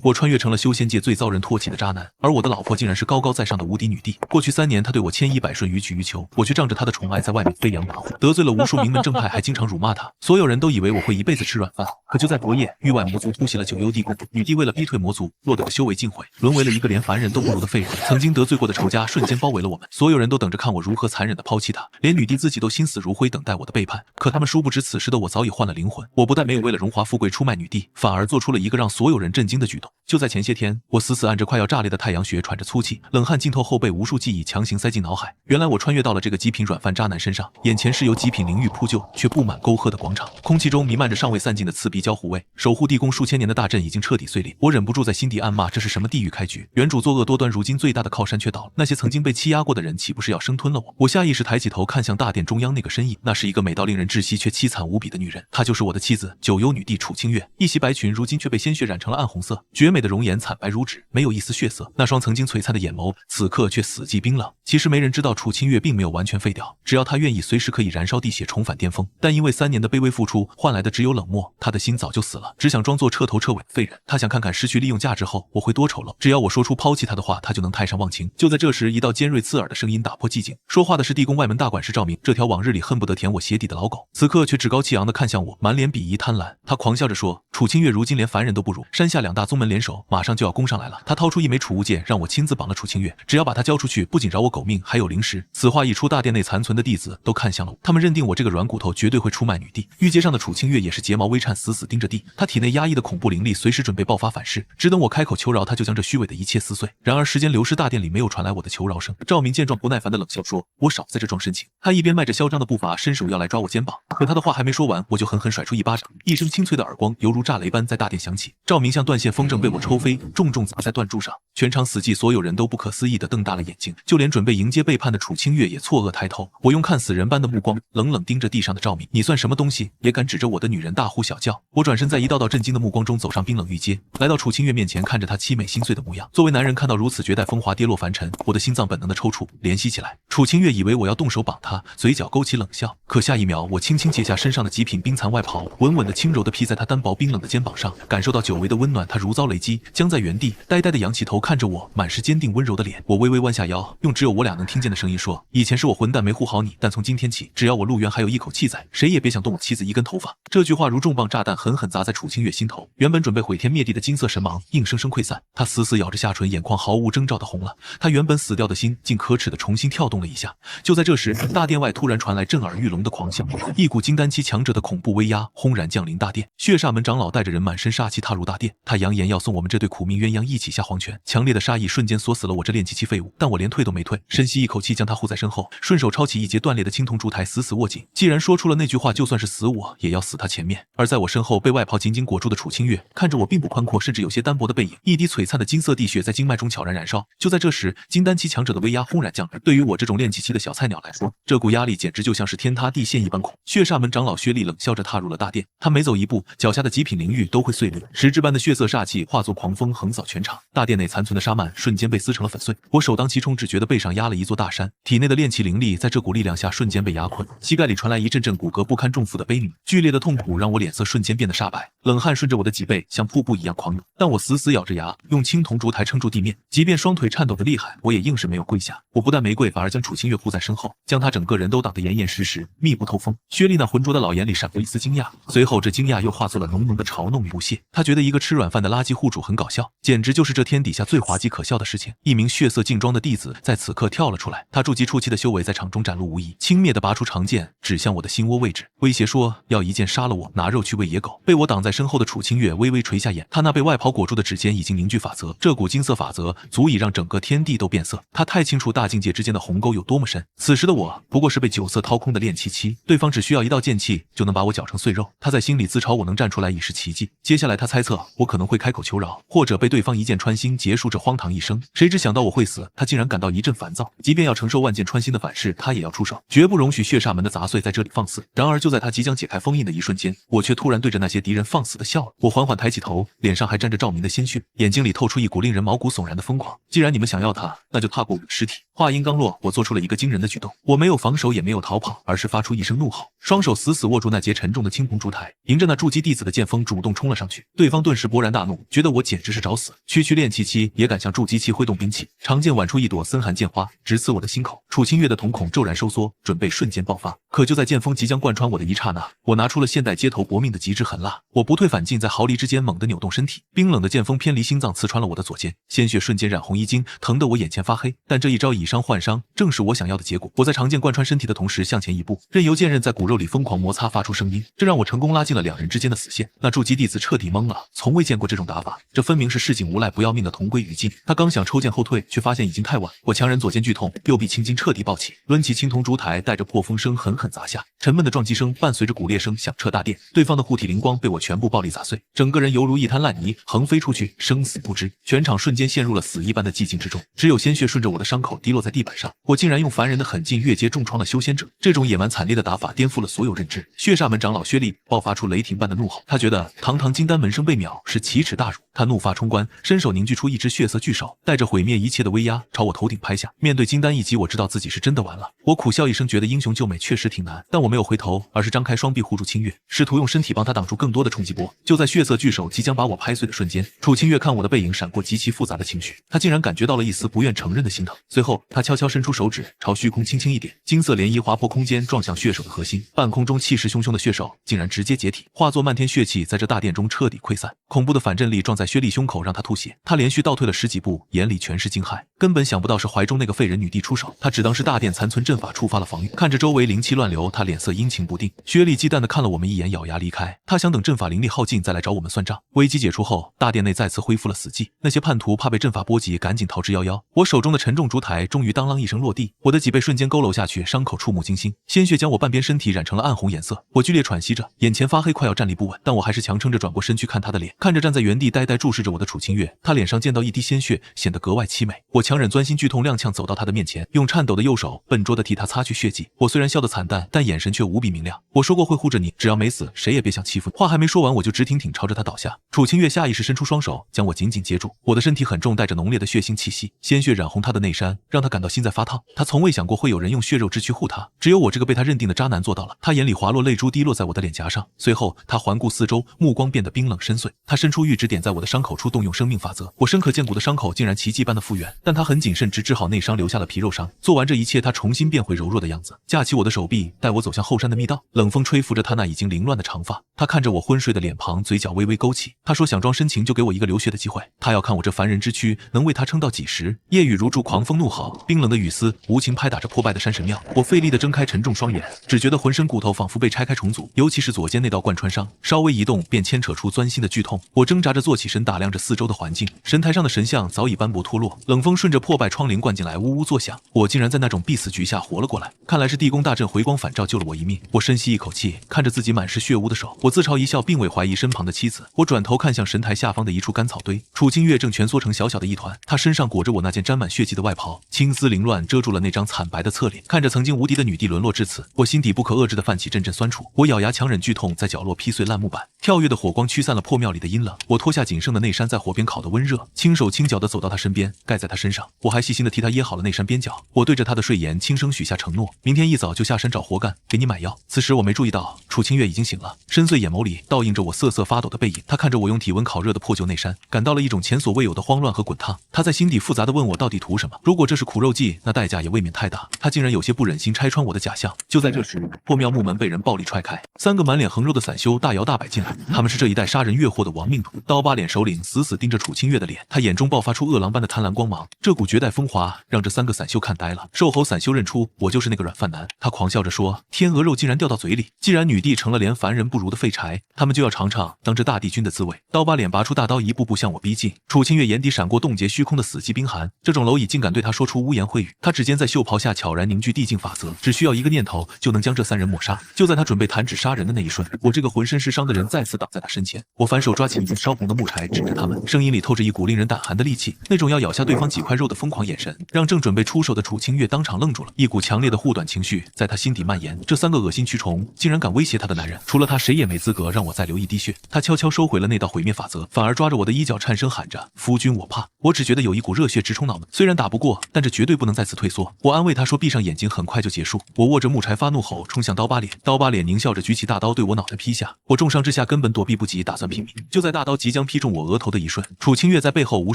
我穿越成了修仙界最遭人唾弃的渣男，而我的老婆竟然是高高在上的无敌女帝。过去3年，她对我千依百顺，予取予求，我却仗着她的宠爱在外面飞扬跋扈，得罪了无数名门正派，还经常辱骂她。所有人都以为我会一辈子吃软饭，可就在昨夜，域外魔族突袭了九幽地宫，女帝为了逼退魔族，落得个修为尽毁，沦为了一个连凡人都不如的废人。曾经得罪过的仇家瞬间包围了我们，所有人都等着看我如何残忍地抛弃她，连女帝自己都心死如灰，等待我的背叛。可他们殊不知，此时的我早已换了灵魂。我不但没有为了荣华富贵出卖女帝，反而做出了一个让所有人震惊的举动。就在前些天，我死死按着快要炸裂的太阳穴，喘着粗气，冷汗浸透后被无数记忆强行塞进脑海。原来我穿越到了这个极品软饭渣男身上，眼前是由极品灵玉铺就却布满沟壑的广场，空气中弥漫着尚未散尽的刺鼻焦糊味。守护地宫数千年的大阵已经彻底碎裂，我忍不住在心底暗骂，这是什么地狱开局？原主作恶多端，如今最大的靠山却倒了，那些曾经被欺压过的人岂不是要生吞了我？我下意识抬起头看向大殿中央那个身影，那是一个美到令人窒息却凄惨无比的女人，她就是我的妻子九幽女帝楚清月。一袭白裙如今却被鲜血染成了暗红色，绝美的容颜惨白如纸，没有一丝血色，那双曾经璀璨的眼眸此刻却死寂冰冷。其实没人知道楚清月并没有完全废掉，只要她愿意，随时可以燃烧地血重返巅峰，但因为3年的卑微付出换来的只有冷漠，她的心早就死了，只想装作彻头彻尾的废人。她想看看失去利用价值后我会多丑陋，只要我说出抛弃她的话，她就能太上忘情。就在这时，一道尖锐刺耳的声音打破寂静，说话的是地宫外门大管事赵明，这条往日里恨不得舔我鞋底的老狗，此刻却趾高气扬地看向我，满脸鄙夷贪婪。他狂笑着说，楚清月如今连凡人都不如，山下2大宗门联手，马上就要攻上来了。他掏出一枚储物戒，让我亲自绑了楚清月，只要把她交出去，不仅饶我狗命，还有灵石。此话一出，大殿内残存的弟子都看向了我，他们认定我这个软骨头绝对会出卖女帝。玉阶上的楚清月也是睫毛微颤，死死盯着地，她体内压抑的恐怖灵力随时准备爆发反噬，只等我开口求饶，她就将这虚伪的一切撕碎。然而时间流逝，大殿里没有传来我的求饶声。赵明见状不耐烦的冷笑说，我少在这装深情。他一边迈着嚣张的步伐伸手要来抓我肩膀，可他的话还没说完，我就狠狠甩出一巴掌，一声清脆的耳光犹如炸雷般在大殿响起。赵明像断线风筝被我抽飞，重重砸在断柱上，全场死寂，所有人都不可思议地瞪大了眼睛，就连准备迎接背叛的楚清月也错愕抬头。我用看死人般的目光冷冷盯着地上的赵明，你算什么东西，也敢指着我的女人大呼小叫？我转身在一道道震惊的目光中走上冰冷玉阶，来到楚清月面前，看着她凄美心碎的模样。作为男人，看到如此绝代风华跌落凡尘，我的心脏本能的抽搐怜惜起来。楚清月以为我要动手绑她，嘴角勾起冷笑，可下一秒我轻轻解下身上的极品冰蚕外袍，稳稳的轻柔的披在她单薄冰冷的肩膀上，感受到久违的温暖。她如遭雷击，僵在原地，呆呆的仰起头看着我，满是坚定温柔的脸。我微微弯下腰，用只有我俩能听见的声音说，以前是我混蛋没护好你，但从今天起，只要我陆源还有一口气在，谁也别想动我妻子一根头发。这句话如重磅炸弹狠狠砸在楚清月心头，原本准备毁天灭地的金色神芒硬生生溃散。她死死咬着下唇，眼眶毫无征兆的红了，她原本死掉的心竟可耻的重新跳动了一下。就在这时，大殿外突然传来震耳欲聋的狂笑，一股金丹期强者的恐怖威压轰然降临大殿。血煞门长老带着人满身杀气踏入大殿，他扬言要送我们这对苦命鸳鸯一起下黄泉。强烈的杀意瞬间锁死了我这炼气期废物，但我连退都没退，深吸一口气将他护在身后，顺手抄起一截断裂的青铜烛台死死握紧。既然说出了那句话，就算是死我也要死他前面。而在我身后被外袍紧紧裹住的楚清月看着我并不宽阔甚至有些单薄的背影，一滴璀璨的金色地血在经脉中悄然燃烧。就在这时，金丹期强者的威压轰然降临，对于我这种炼气期的小菜鸟来说，这股压力简直就像是天塌地陷一般恐。血煞门长老薛力冷笑着踏入了大殿，他每走一步，脚下的极品灵玉都会碎裂，实质般的血色煞气化作狂风横扫全场。大殿内残存的沙幔瞬间被撕成了粉碎，我首当其冲，只觉得背上压了一座大山，体内的炼气灵力在这股力量下瞬间被压困，膝盖里传来一阵阵骨骼不堪重负的悲鸣，剧烈的痛苦让我脸色瞬间变得煞白，冷汗顺着我的脊背像瀑布一样狂涌，但我死死咬着牙，用青铜烛台撑住地面，即便双腿颤抖的厉害，我也硬是没有跪下。我不但没跪，反而将楚清月护在身后，将她整个人都挡得严严实实，密不透风。薛丽那浑浊的老眼里闪过一丝惊讶，随后这惊讶又化作了浓浓的嘲弄与不屑。他觉得一个吃软饭的垃圾户主很搞笑，简直就是这天底下最滑稽可笑的事情。一名血色劲装的弟子在此刻跳了出来，他筑基初期的修为在场中展露无遗，轻蔑地拔出长剑指向我的心窝位置，威胁说要一剑杀了我，拿肉去喂野狗。被我挡在身后的楚清月微微垂下眼，他那被外袍裹住的指尖已经凝聚法则，这股金色法则足以让整个天地都变色。他太清楚大境界之间的鸿沟有多么深，此时的我不过是被酒色掏空的炼气期，对方只需要一道剑气就能把我搅成碎肉。他在心里自嘲我能站出来已是奇迹，接下来他猜测我可能会开口求饶，或者被对方一剑穿心结束这荒唐一生。谁知想到我会死，他竟然感到一阵烦躁，即便要承受万剑穿心的反噬，他也要出手，绝不容许血煞门的杂碎在这里放肆。然而就在他即将解开封印的一瞬间，我却突然对着那些敌人放肆的笑了。我缓缓抬起头，脸上还沾着赵明的鲜血，眼睛里透出一股令人毛骨悚然的疯狂。既然你们想要他，那就踏过我的尸体。话音刚落，我做出了一个惊人的举动，我没有防守，也没有逃跑，而是发出一声怒吼，双手死死握住那节沉重的青铜烛台，迎着那筑基弟子的剑锋主动冲了上去。对方顿时勃然大怒，觉得我简直是找死，区区练气期也敢向筑基期挥动兵器。长剑挽出一朵森寒剑花，直刺我的心口。楚清月的瞳孔骤然收缩，准备瞬间爆发。可就在剑锋即将贯穿我的一刹那，我拿出了现代街头搏命的极致狠辣，我不退反进，在毫厘之间猛地扭动身体，冰冷的剑锋偏离心脏，刺穿了我的左肩，鲜血瞬间染红衣襟，疼得我眼前发黑。但这一招以伤换伤，正是我想要的结果。我在长剑贯穿身体的同时向前一步，任由剑刃在骨肉里疯狂摩擦，发出声音，这让我成功拉近了两人之间的死线。那筑基弟子彻底懵了，从未见过这种打法，这分明是市井无赖不要命的同归于尽。他刚想抽剑后退，却发现已经太晚。我强忍左肩剧痛，右臂青筋彻底暴起，抡起青铜烛台，带着破风声狠狠砸下。沉闷的撞击声伴随着骨裂声响彻大殿，对方的护体灵光被我全部暴力砸碎，整个人犹如一滩烂泥，横飞出去，生死不知。全场瞬间陷入了死一般的寂静之中，只有鲜血顺着我的伤口滴落在地板上。我竟然用凡人的狠劲越阶重创了修仙者，这种野蛮惨烈的打法颠覆了所有认知。血煞门长老薛力爆发出雷霆般的怒吼，他觉得堂堂金丹门生被秒是奇耻大辱，他怒发冲冠，伸手凝聚出一只血色巨手，带着毁灭一切的威压朝我头顶拍下。面对金丹一击，我知道自己是真的完了。我苦笑一声，觉得英雄救美确实挺难，但我没有回头，而是张开双臂护住清月，试图用身体帮他挡住更多的冲击波。就在血色巨手即将把我拍碎的瞬间，楚清月看我的背影闪过极其复杂的情绪，他竟然感觉到了一丝不愿承认的心疼。随后他悄悄伸出手指，朝虚空轻轻一点，金色涟漪划破空间，撞向血手的核心。半空中气势汹汹的血手竟然直接解体，化作漫天血气，在这大殿中彻底溃散。恐怖的反震力撞在薛力胸口，让他吐血。他连续倒退了10几步，眼里全是惊骇，根本想不到是怀中那个废人女帝出手，他只当是大殿残存阵法触发了防御。看着周围灵气乱流，他脸色阴晴不定。薛力忌惮地看了我们一眼，咬牙离开。他想等阵法灵力耗尽再来找我们算账。危机解除后，大殿内再次恢复了死寂。那些叛徒怕被阵法波及，赶紧逃之夭夭。我手中的沉重烛台终于当啷一声落地，我的脊背瞬间佝偻下去，伤口触目惊心，鲜血将我半边身体染成了暗红颜色。我剧烈喘息着，眼前发黑，快要站立不稳，但我还是强撑着转过身去看他的脸。看着站在原地呆呆注视着我的楚清月，他脸上见到一滴鲜血，显得格外凄美。我强忍钻心剧痛，踉跄走到他的面前，用颤抖的右手笨拙地替他擦去血迹。我虽然笑得惨淡，但眼神却无比明亮。我说过会护着你，只要没死，谁也别想欺负你。话还没说完，我就直挺挺朝着他倒下。楚清月下意识伸出双手，将我紧紧接住。我的身体很重，带着浓烈的血腥气息，鲜血染红他的内衫，让他感到心在发烫。他从未想过会有人用血肉之躯护他，只有我这个被他认定的渣男做到了。他眼里滑落，泪珠滴落在我的脸颊上。随后他环顾四周，目光变得冰冷深邃。他伸出玉指点在我的伤口处，动用生命法则，我深可见骨的伤口竟然奇迹般的复原。但他很谨慎，只治好内伤，留下了皮肉伤。做完这一切，他重新变回柔弱的样子，架起我的手臂，带我走向后山的密道。冷风吹拂着他那已经凌乱的长发，他看着我昏睡的脸庞，嘴角微微勾起。他说想装深情就给我一个流血的机会，他要看我这凡人之躯能为他撑到几时。夜雨如注，狂风怒吼，冰冷的雨丝无情拍打着破败的山神庙。我费力地睁开沉重双眼，只觉得浑身骨头仿佛被拆开重组，尤其是左肩那道贯穿伤，稍微移动便牵扯出钻心的剧痛。我挣扎着坐起身，打量着四周的环境，神台上的神像早已斑驳脱落，冷风顺着破败窗棂灌进来，呜呜作响。我竟然在那种必死局下活了过来，看来是地宫大阵回光返照救了我一命。我深吸一口气，看着自己满是血污的手，我自嘲一笑，并未怀疑身旁的妻子。我转头看向神台下方的一处干草堆，楚清月正蜷缩成小小的一团，她身上裹着我那件沾满血迹的外袍，青丝凌乱遮住了那张惨白的侧脸。看着曾经无敌的女帝沦落至此，我心底不可遏制地泛起阵阵酸楚。我咬牙强忍剧痛，在角落劈碎烂木板。跳跃的火光驱散了破庙里的阴冷，我脱下仅剩的内衫，在火边烤得温热，轻手轻脚地走到他身边，盖在他身上。我还细心地替他掖好了内衫边角。我对着他的睡颜轻声许下承诺，明天一早就下山找活干，给你买药。此时我没注意到楚清月已经醒了，深邃眼眸里倒映着我瑟瑟发抖的背影。他看着我用体温烤热的破旧内衫，感到了一种前所未有的慌乱和滚烫。他在心底复杂地问我到底图什么？如果这是苦肉计，那代价也未免太大。他竟然有些不忍心拆穿我的假象。就在这时，破庙木门被人暴力踹开，3个满脸横肉的散修大摇大摆进来，他们是这一代杀人越货的亡命徒。刀疤脸首领死死盯着楚清月的脸，他眼中爆发出饿狼般的贪婪光芒，这股绝代风华让这3个散修看呆了。瘦猴散修认出我就是那个软饭男，他狂笑着说，天鹅肉竟然掉到嘴里，既然女帝成了连凡人不如的废柴，他们就要尝尝当这大帝君的滋味。刀疤脸拔出大刀，一步步向我逼近。楚清月眼底闪过冻结虚空的死寂冰寒，这种蝼蚁竟敢对他说出污言秽语。他指尖在袖袍下悄然凝聚地境法则，只需要一个念头就能将这3人抹杀。就在他准备弹指杀人的那一瞬，我这个浑身是伤的人再次挡在他身前。我反手抓起一件烧红的木柴，柴指着他们，声音里透着一股令人胆寒的戾气，那种要咬下对方几块肉的疯狂眼神，让正准备出手的楚清月当场愣住了。一股强烈的护短情绪在他心底蔓延，这3个恶心蛆虫竟然敢威胁他的男人，除了他谁也没资格让我再流一滴血。他悄悄收回了那道毁灭法则，反而抓着我的衣角颤声喊着：“夫君我怕。”我只觉得有一股热血直冲脑门，虽然打不过，但这绝对不能再次退缩。我安慰他说：“闭上眼睛，很快就结束。”我握着木柴发怒吼，冲向刀疤脸。刀疤脸狞笑着举起大刀对我脑袋劈下，我重伤之下根本躲避不及，打算拼命。就在大刀即将劈中我额头的一瞬，楚清月在背后无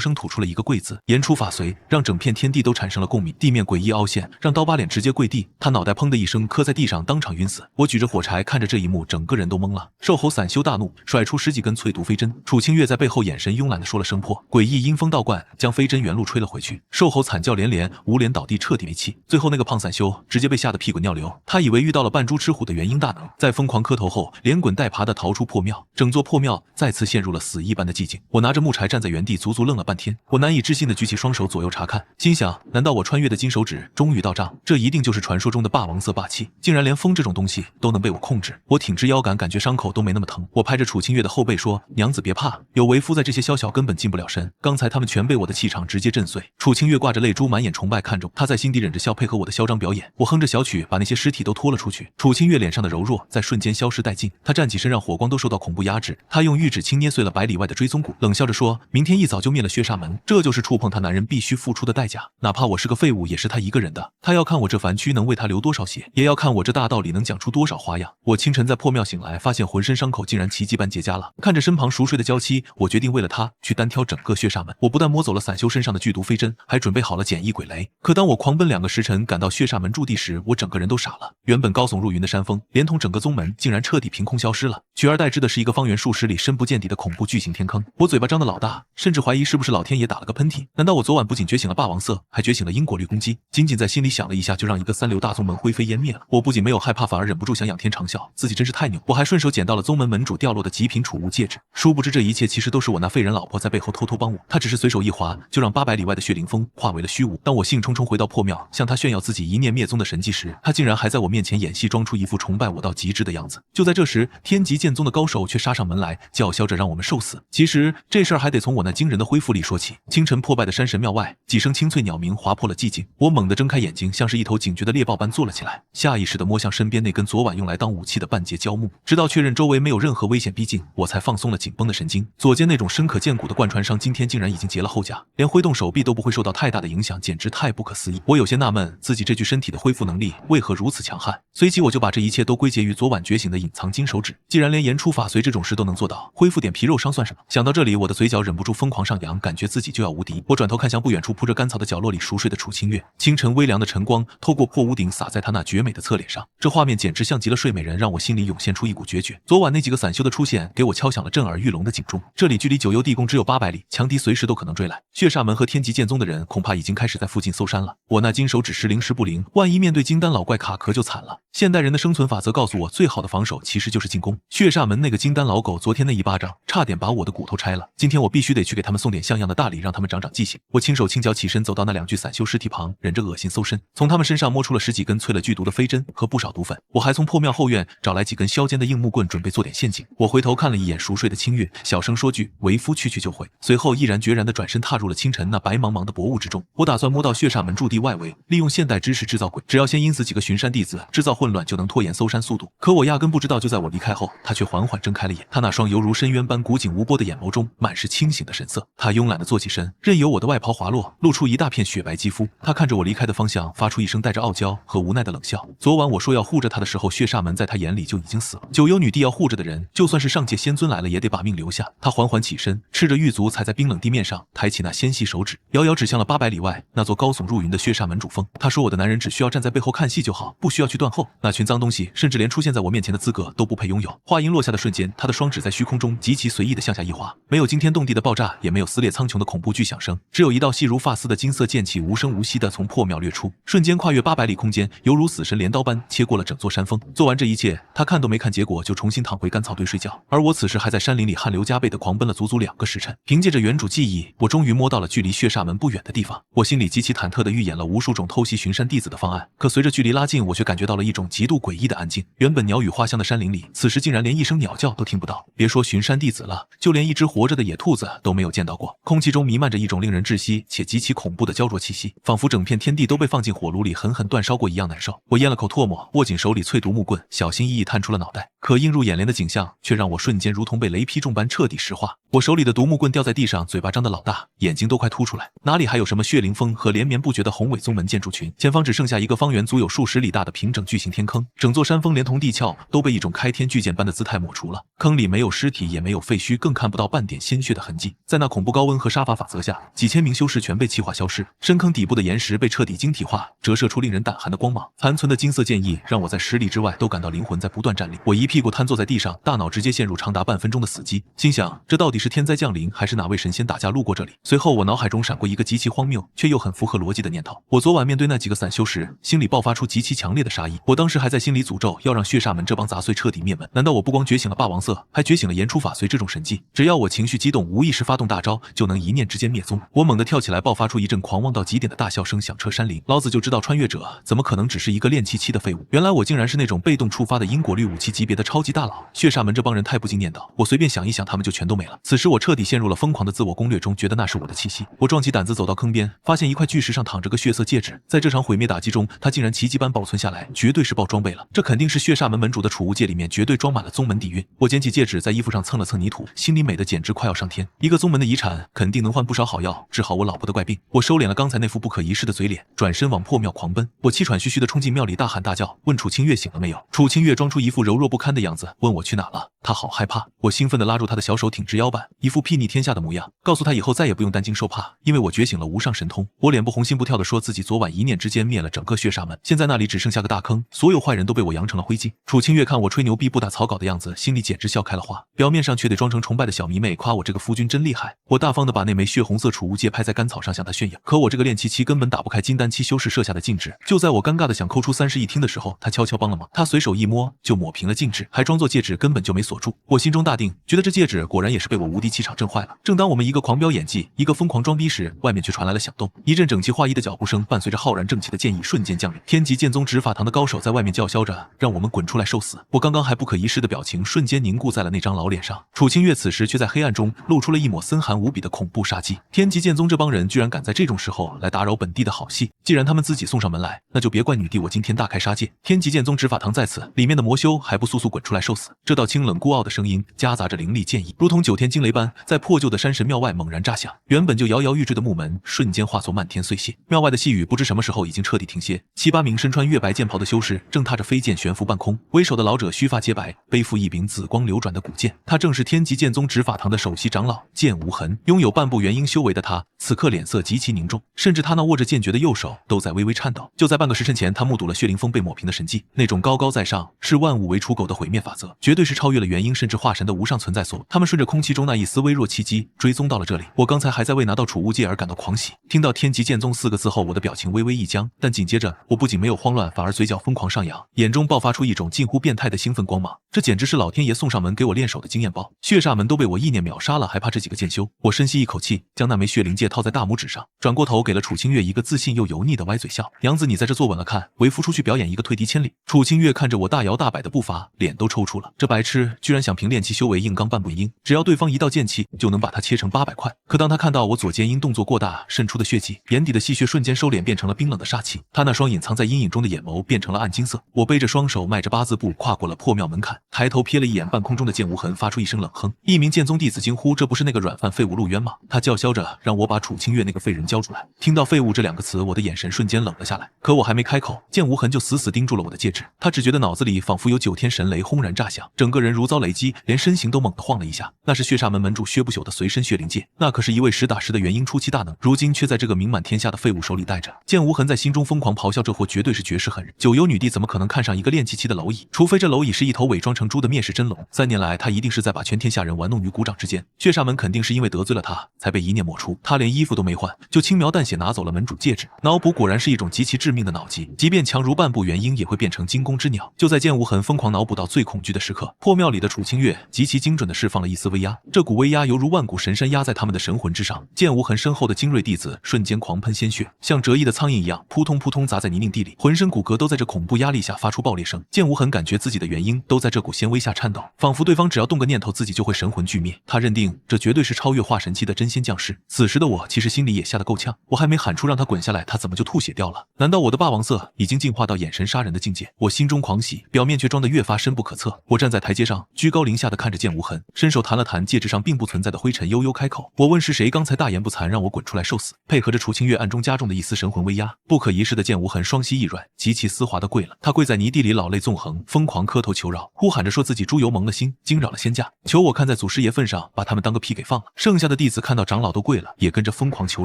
声吐出了一个跪字，言出法随，让整片天地都产生了共鸣。地面诡异凹陷，让刀疤脸直接跪地，他脑袋砰的一声磕在地上，当场晕死。我举着火柴看着这一幕，整个人都懵了。兽猴散修大怒，甩出10几根淬毒飞针。楚清月在背后眼神慵懒地说了声破，诡异阴风道观，将飞针原路吹了回去。兽猴惨叫连连，无脸倒地，彻底没气。最后那个胖散修直接被吓得屁滚尿流，他以为遇到了扮猪吃虎的元婴大能，在疯狂磕头后，连滚带爬地逃出破庙。整座破庙再次陷入了死一般的寂静。我拿着木柴站在原地，足足愣了半天。我难以置信地举起双手左右查看，心想：难道我穿越的金手指终于到账？这一定就是传说中的霸王色霸气，竟然连风这种东西都能被我控制。我挺直腰杆，感觉伤口都没那么疼。我拍着楚清月的后背说：“娘子别怕，有为夫在，这些宵小根本近不了身。刚才他们全被我的气场直接震碎。”楚清月挂着泪珠，满眼崇拜看着我，她在心底忍着笑，配合我的嚣张表演。我哼着小曲，把那些尸体都拖了出去。楚清月脸上的柔弱在瞬间消失殆尽，她站起身，让火光都受到恐怖压制。她用玉指轻捏碎了百里外的追踪骨，冷笑着说：“明天一早就灭了血煞门，这就是触碰她男人必须付出的代价。哪怕我是个废物，也是她一个人的。她要看我这凡躯能为她流多少血，也要看我这大道里能讲出多少花样。”我清晨在破庙醒来，发现浑身伤口竟然奇迹般结痂了。看着身旁熟睡的娇妻，我决定为了她去单挑整个血煞门。我不但摸走了散修身上的剧毒飞针，还准备好了简易鬼雷。可当我狂奔2个时辰赶到血煞门驻地时，我整个人都傻了。原本高耸入云的山峰，连同整个宗门竟然彻底凭空消失了，取而代之的是一个方圆数十里深不见底的恐怖巨型天坑。我嘴巴张得老大，甚至怀疑是不是老天爷打了个喷嚏。难道我昨晚不仅觉醒了霸王色，还觉醒了因果律攻击？仅仅在心里想了一下，就让一个3流大宗门灰飞烟灭了。我不仅没有害怕，反而忍不住想仰天长啸，自己真是太牛。我还顺手捡到了宗门门主掉落的极品储物戒指，殊不知这一切其实都是我那废人老婆在背后偷偷帮我。她只是随手一划，就让800里外的血灵峰化为了虚无。当我兴冲冲回到破庙，向她炫耀自己一念灭宗的神迹时，她竟然还在我面前演戏，装出一副崇拜我到极致的样子。就在这时，天极剑宗的高手却杀上门来，叫嚣着让我们受死。其实这事儿还得从我那惊人的恢复力说起。清晨破败的山神庙外，几声清脆鸟鸣划破了寂静。我猛地睁开眼睛，像是一头警觉的猎豹般坐了起来，下意识地摸向身边那根昨晚用来当武器的半截胶木，直到确认周围没有任何危险逼近，我才放松了紧绷的神经。左肩那种深可见骨的贯穿伤，今天竟然已经结了后痂，连挥动手臂都不会受到太大的影响，简直太不可思议。我有些纳闷，自己这具身体的恢复能力为何如此强悍。随即我就把这一切都归结于昨晚觉醒的隐藏金手指。既然连言出法随这种事都能做到，恢复点皮肉伤算什么？想到这里，我的嘴角忍不住疯狂上扬，感觉自己就要无敌。我转头看向不远处铺着干草的角落里熟睡的楚清月，清晨微凉的晨光透过破屋顶洒在她那绝美的侧脸上，这画面简直像极了睡美人，让我心里涌现出一股决绝。昨晚那几个散修的出现，给我敲响了震耳欲聋的警钟。这里距离九幽地宫只有800里，强敌随时都可能追来。血煞门和天极剑宗的人恐怕已经开始在附近搜山了。我那金手指时灵时不灵，万一面对金丹老怪卡壳就惨了。现代人的生存法则告诉我，最好的防守其实就是进攻。血煞门那个金丹老狗昨天那一巴掌，差点把我的骨头拆了。今天我必须得去给他们送点像样的大礼，让他们长长记性。我轻手轻脚起身，走到那2具散修尸体旁，忍着恶心搜身，从他们身上摸出了10几根淬了剧毒的飞针和不少毒粉。我还从破庙后院找来几根削尖的硬木棍，准备做点陷阱。我回头看了一眼熟睡的清月，小声说句：“为夫去就会。”随后毅然决然地转身踏入了清晨那白茫茫的薄雾之中。我打算摸到血煞门驻地外围，利用现代知识制造鬼，只要先阴死几个巡山弟子，制造混乱就能拖延搜山速度。可我压根不知道，就在我离开后，他却缓缓睁开了眼。他那双犹如深渊般古井无波的眼眸中满是清醒的神色。他慵懒地坐起身，任由我的外袍滑落，露出一大片雪白肌肤。他看着我离开的方向，发出一声带着傲娇和无奈的冷笑。昨晚我说要护着他的时候，血煞门在他眼里就已经死了。九幽女帝要护着的人，就算是上界仙尊来了，也得把命留下。他缓缓起身，赤着玉足踩在冰冷地面上，抬起那纤细手指，遥遥指向了800里外那座高耸入云的血煞门主峰。他说：“我的男人只需要站在背后看戏就好，不需要去断后。那群脏东西，甚至连出现在我面前的资格都不配拥有。”话音落下的瞬间，他的双指在虚空中极其随意地向下一划，没有惊天动地的爆炸，也没有撕裂苍穹的恐怖巨响声，只有一道细如发丝的金色剑气无声无息地从破庙掠出，瞬间跨越800里空间，犹如死神镰刀般切过了整座山峰。做完这一切，他看都没看结果，就重新躺回干草堆睡觉。而我此时还在山林里汗流浃背地狂奔了足足2个时辰。凭借着原主记忆，我终于摸到了距离血煞门不远的地方。我心里极其忐忑地预演了无数种偷袭巡山弟子的方案，可随着距离拉近，我却感觉到了一种极度诡异的安静。原本鸟语花香的山林里，此时竟然连一声鸟叫都听不到。别说巡山弟子了，就连一只只活着的野兔子都没有见到过。空气中弥漫着一种令人窒息且极其恐怖的焦灼气息，仿佛整片天地都被放进火炉里狠狠煅烧过一样难受。我咽了口唾沫，握紧手里淬毒木棍，小心翼翼探出了脑袋。可映入眼帘的景象却让我瞬间如同被雷劈中般彻底石化。我手里的独木棍掉在地上，嘴巴张得老大，眼睛都快凸出来，哪里还有什么血灵峰和连绵不绝的宏伟宗门建筑群？前方只剩下一个方圆足有数十里大的平整巨型天坑，整座山峰连同地壳都被一种开天巨剑般的姿态抹除了。坑里没有尸体，也没有废墟，更看不到半点鲜血的痕迹。在那恐怖高温和杀伐法则下，几千名修士全被气化消失，深坑底部的岩石被彻底晶体化，折射出令人胆寒的光芒。残存的金色剑意让我在10里之外都感到灵魂在不断战栗。我一屁股瘫坐在地上，大脑直接陷入长达半分钟的死寂，心想这到底是天灾降临，还是哪位神仙打架路过这里？随后我脑海中闪过一个极其荒谬却又很符合逻辑的念头：我昨晚面对那几个散修时，心里爆发出极其强烈的杀意。我当时还在心里诅咒要让血煞门这帮杂碎彻底灭门。难道我不光觉醒了霸王色，还觉醒了言出法随这种神技？只要我情绪激动，无意识发动大招，就能一念之间灭宗。我猛地跳起来，爆发出一阵狂妄到极点的大笑声，响彻山林。老子就知道穿越者怎么可能只是一个练气期的废物，原来我竟然是那种被动触发的因果律武器级别的超级大佬。血煞门这帮人太不经念叨，我随便想一想他们就全都没了。此时我彻底陷入了疯狂的自我攻略中，觉得那是我的气息。我壮起胆子走到坑边，发现一块巨石上躺着个血色戒指，在这场毁灭打击中，它竟然奇迹般保存下来，绝对是爆装备了。这肯定是血煞门门主的储物戒，里面绝对装满了宗门底蕴。我捡起戒指，在衣服上蹭了蹭泥土，心里美的简直快要上天。一个宗门的遗产肯定能换不少好药，治好我老婆的怪病。我收敛了刚才那副不可一世的嘴脸，转身往破庙狂奔。我气喘吁吁地冲进庙里，大喊大叫，问楚清月醒了没有。楚清月装出一副柔弱不堪的样子，问我去哪了。她好害怕。我兴奋地拉住她的小手，挺直腰板，一副睥睨天下的模样，告诉她以后再也不用担惊受怕，因为我觉醒了无上神通。我脸不红心不跳地说自己昨晚一念之间灭了整个血煞门，现在那里只剩下个大坑，所有坏人都被我扬成了灰烬。楚清月看我吹牛逼不打草稿的样子，心里简直笑开了花，表面上却得装成崇拜的小迷妹，夸我这个夫君真厉害。我大方地把那枚血红色储物戒拍在干草上向她炫耀，可我这个练气期根本打不开金丹期修士设下的禁制。就在我尴尬的想抠出30亿听的时候，她悄悄帮了忙，她随手一摸就抹平了禁制，还装作戒指根本就没锁住。我心中大定，觉得这戒指果然也是被我无敌气场震坏了。正当我们一个狂飙演技，一个疯狂装逼时，外面却传来了响动，一阵整齐划一的脚步声伴随着浩然正气的剑意瞬间降临。天极剑宗执法堂的高手在外面叫嚣着，让我们滚出来受死。我刚刚还不可一世的表情瞬间凝固在了那张老脸上。楚清月此时却在黑暗中露出了一抹森寒无比的恐怖杀机。天极剑宗这帮人居然敢在这种时候来打扰本地的好戏，既然他们自己送上门来，那就别怪女帝我今天大开杀戒。天极剑宗执法堂在此，里面的魔修还不速速滚出来受死。这道清冷孤傲的声音夹杂着凌厉剑意，如同9天惊雷般在破旧的山神庙外猛然炸响。原本就摇摇欲坠的木门瞬间化作漫天碎屑，庙外的细雨不知什么时候已经彻底停歇。7、8名身穿月白剑袍的修士正踏着飞剑悬浮半空，为首的老者须发皆白，背负一柄紫光流转的古剑，他正是天极剑宗执法堂的首席长老剑无痕。拥有半步元婴修为的他，此刻脸色极其凝重，甚至他那握着剑诀的右手都在微微颤抖。就在半个时辰前，他目睹了血灵峰被抹平的神迹，那种高高在上视万物为刍狗的毁灭法则，绝对是超越了元婴甚至化神的无上存在所。他们顺着空气中那一丝微弱气机追踪到了这里。我刚才还在为拿到储物戒而感到狂喜，听到天极剑宗4个字后，我的表情微微一僵，但紧接着我不仅没有慌乱，反而嘴角疯狂上扬，眼中爆发出一种近乎变态的兴奋光芒。这简直是老天爷送上门给我练手的经验包，血煞门都被我意念秒杀了，还怕这几个剑修？我深吸一口气，将那枚血灵戒套在大拇指上，转过头给了楚清月一个自信又油腻的歪嘴笑。娘子，你在这坐稳了看，为夫出去表演一个退敌千里。楚清月看着我大摇大摆的步伐，脸都抽搐了。这白痴居然想凭练气修为硬刚半步阴，只要对方一道剑气就能把他切成800块。可当他看到我左肩因动作过大渗出的血迹，眼底的戏谑瞬间收敛，变成了冰冷的杀气。他那双隐藏在阴影中的眼眸变成了暗金色。我背着双手，迈着8字步跨过了破庙门槛，抬头瞥了一眼半空中的剑无痕，发出一声冷哼。一名剑宗弟子惊呼：“这不是那个软饭废物陆渊吗？”他叫嚣着让我把楚清月那个废人交出来。听到废物这2个词，我的眼神瞬间冷了下来。可我还没开口，剑无痕就死死盯住了我的戒指。他只觉得脑子里仿佛有9天神雷轰然炸响，整个人如遭雷击，连身形都猛地晃了一下。那是血煞门门主薛不朽的随身血灵戒，那可是一位实打实的元婴初期大能，如今却在这个名满天下的废物手里带着。剑无痕在心中疯狂咆哮，这货绝对是绝世狠人。九幽女帝怎么可能看上一个练气期的蝼蚁？除非这蝼蚁是一头伪装成猪的灭世真龙。3年来，他一定是在把全天下人玩弄于股掌之间。血煞门肯定是因为得罪了他，才被一念抹除。他连衣服都没换，就轻描淡写拿走了门主戒指。脑补果然是一种极其致命的脑疾，即便强如半步元婴，也会变成惊弓之鸟。就在剑无痕疯狂脑补到到最恐惧的时刻。破庙里的楚清月极其精准地释放了一丝威压，这股威压犹如万古神山压在他们的神魂之上。剑无痕身后的精锐弟子瞬间狂喷鲜血，像折翼的苍蝇一样扑通扑通砸在泥泞地里，浑身骨骼都在这恐怖压力下发出爆裂声。剑无痕感觉自己的元婴都在这股纤维下颤抖，仿佛对方只要动个念头，自己就会神魂俱灭。他认定这绝对是超越化神期的真仙降世。此时的我其实心里也吓得够呛，我还没喊出让他滚下来，他怎么就吐血掉了？难道我的霸王色已经进化到眼神杀人的境界？我心中狂喜，表面却装得越发深不可测。我站在台阶上，居高临下的看着剑无痕，伸手弹了弹戒指上并不存在的灰尘，悠悠开口：“我问是谁刚才大言不惭让我滚出来受死？”配合着楚清月暗中加重的一丝神魂威压，不可一世的剑无痕双膝一软，极其丝滑的跪了。他跪在泥地里，老泪纵横，疯狂磕头求饶，呼喊着说自己猪油蒙了心，惊扰了仙家，求我看在祖师爷份上把他们当个屁给放了。剩下的弟子看到长老都跪了，也跟着疯狂求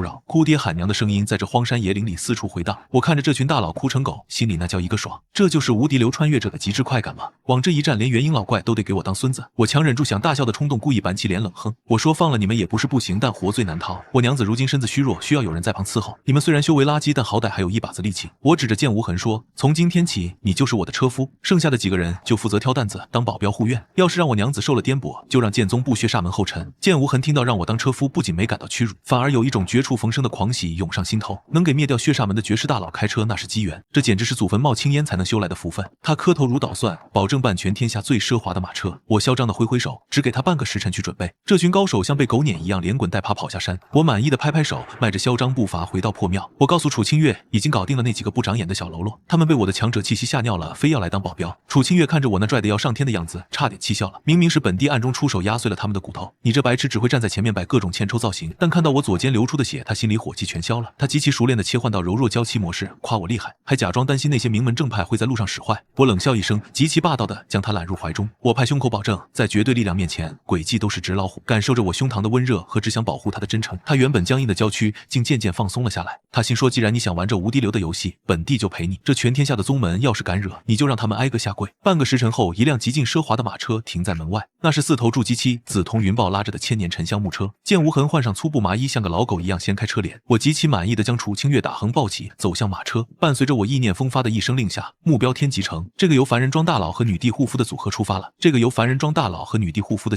饶，哭爹喊娘的声音在这荒山野岭里四处回荡。我看着这群大佬哭成狗，心里那叫一个爽。这就是无敌流穿越者的极致快感吗？往这一站，连元婴老怪都得给我当孙子。我强忍住想大笑的冲动，故意板起脸冷哼，我说放了你们也不是不行，但活罪难逃。我娘子如今身子虚弱，需要有人在旁伺候。你们虽然修为垃圾，但好歹还有一把子力气。我指着剑无痕说，从今天起你就是我的车夫，剩下的几个人就负责挑担子当保镖护院。要是让我娘子受了颠簸，就让剑宗不削煞门后尘。剑无痕听到让我当车夫，不仅没感到屈辱，反而有一种绝处逢生的狂喜涌上心头。能给灭掉削煞门的绝世大佬开车，那是机缘，这简直是祖坟冒青烟才能修来的福分。他磕头如捣蒜，保证办全天下最奢华的马车。我嚣张的挥挥手，只给他半个时辰去准备。这群高手像被狗撵一样连滚带爬跑下山。我满意的拍拍手，迈着嚣张步伐回到破庙。我告诉楚清月，已经搞定了那几个不长眼的小喽啰，他们被我的强者气息吓尿了，非要来当保镖。楚清月看着我那拽得要上天的样子，差点气笑了。明明是本地暗中出手压碎了他们的骨头，你这白痴只会站在前面摆各种欠抽造型。但看到我左肩流出的血，他心里火气全消了。他极其熟练的切换到柔弱娇妻模式，夸我厉害，还假装担心那些名门正派会在路上使坏。我冷笑一声，极其霸道的将他揽入怀中。我拍胸口保证，在绝对力量面前，诡计都是纸老虎。感受着我胸膛的温热和只想保护他的真诚，他原本僵硬的娇躯竟渐渐放松了下来。他心说，既然你想玩这无敌流的游戏，本帝就陪你。这全天下的宗门要是敢惹，你就让他们挨个下跪。半个时辰后，一辆极尽奢华的马车停在门外，那是4头筑基期紫铜云豹拉着的千年沉香木车。剑无痕换上粗布麻衣，像个老狗一样掀开车帘。我极其满意的将楚清月打横抱起，走向马车。伴随着我意念风发的一声令下，目标天极城，这个由凡人庄大佬和女帝护肤的组合出发了。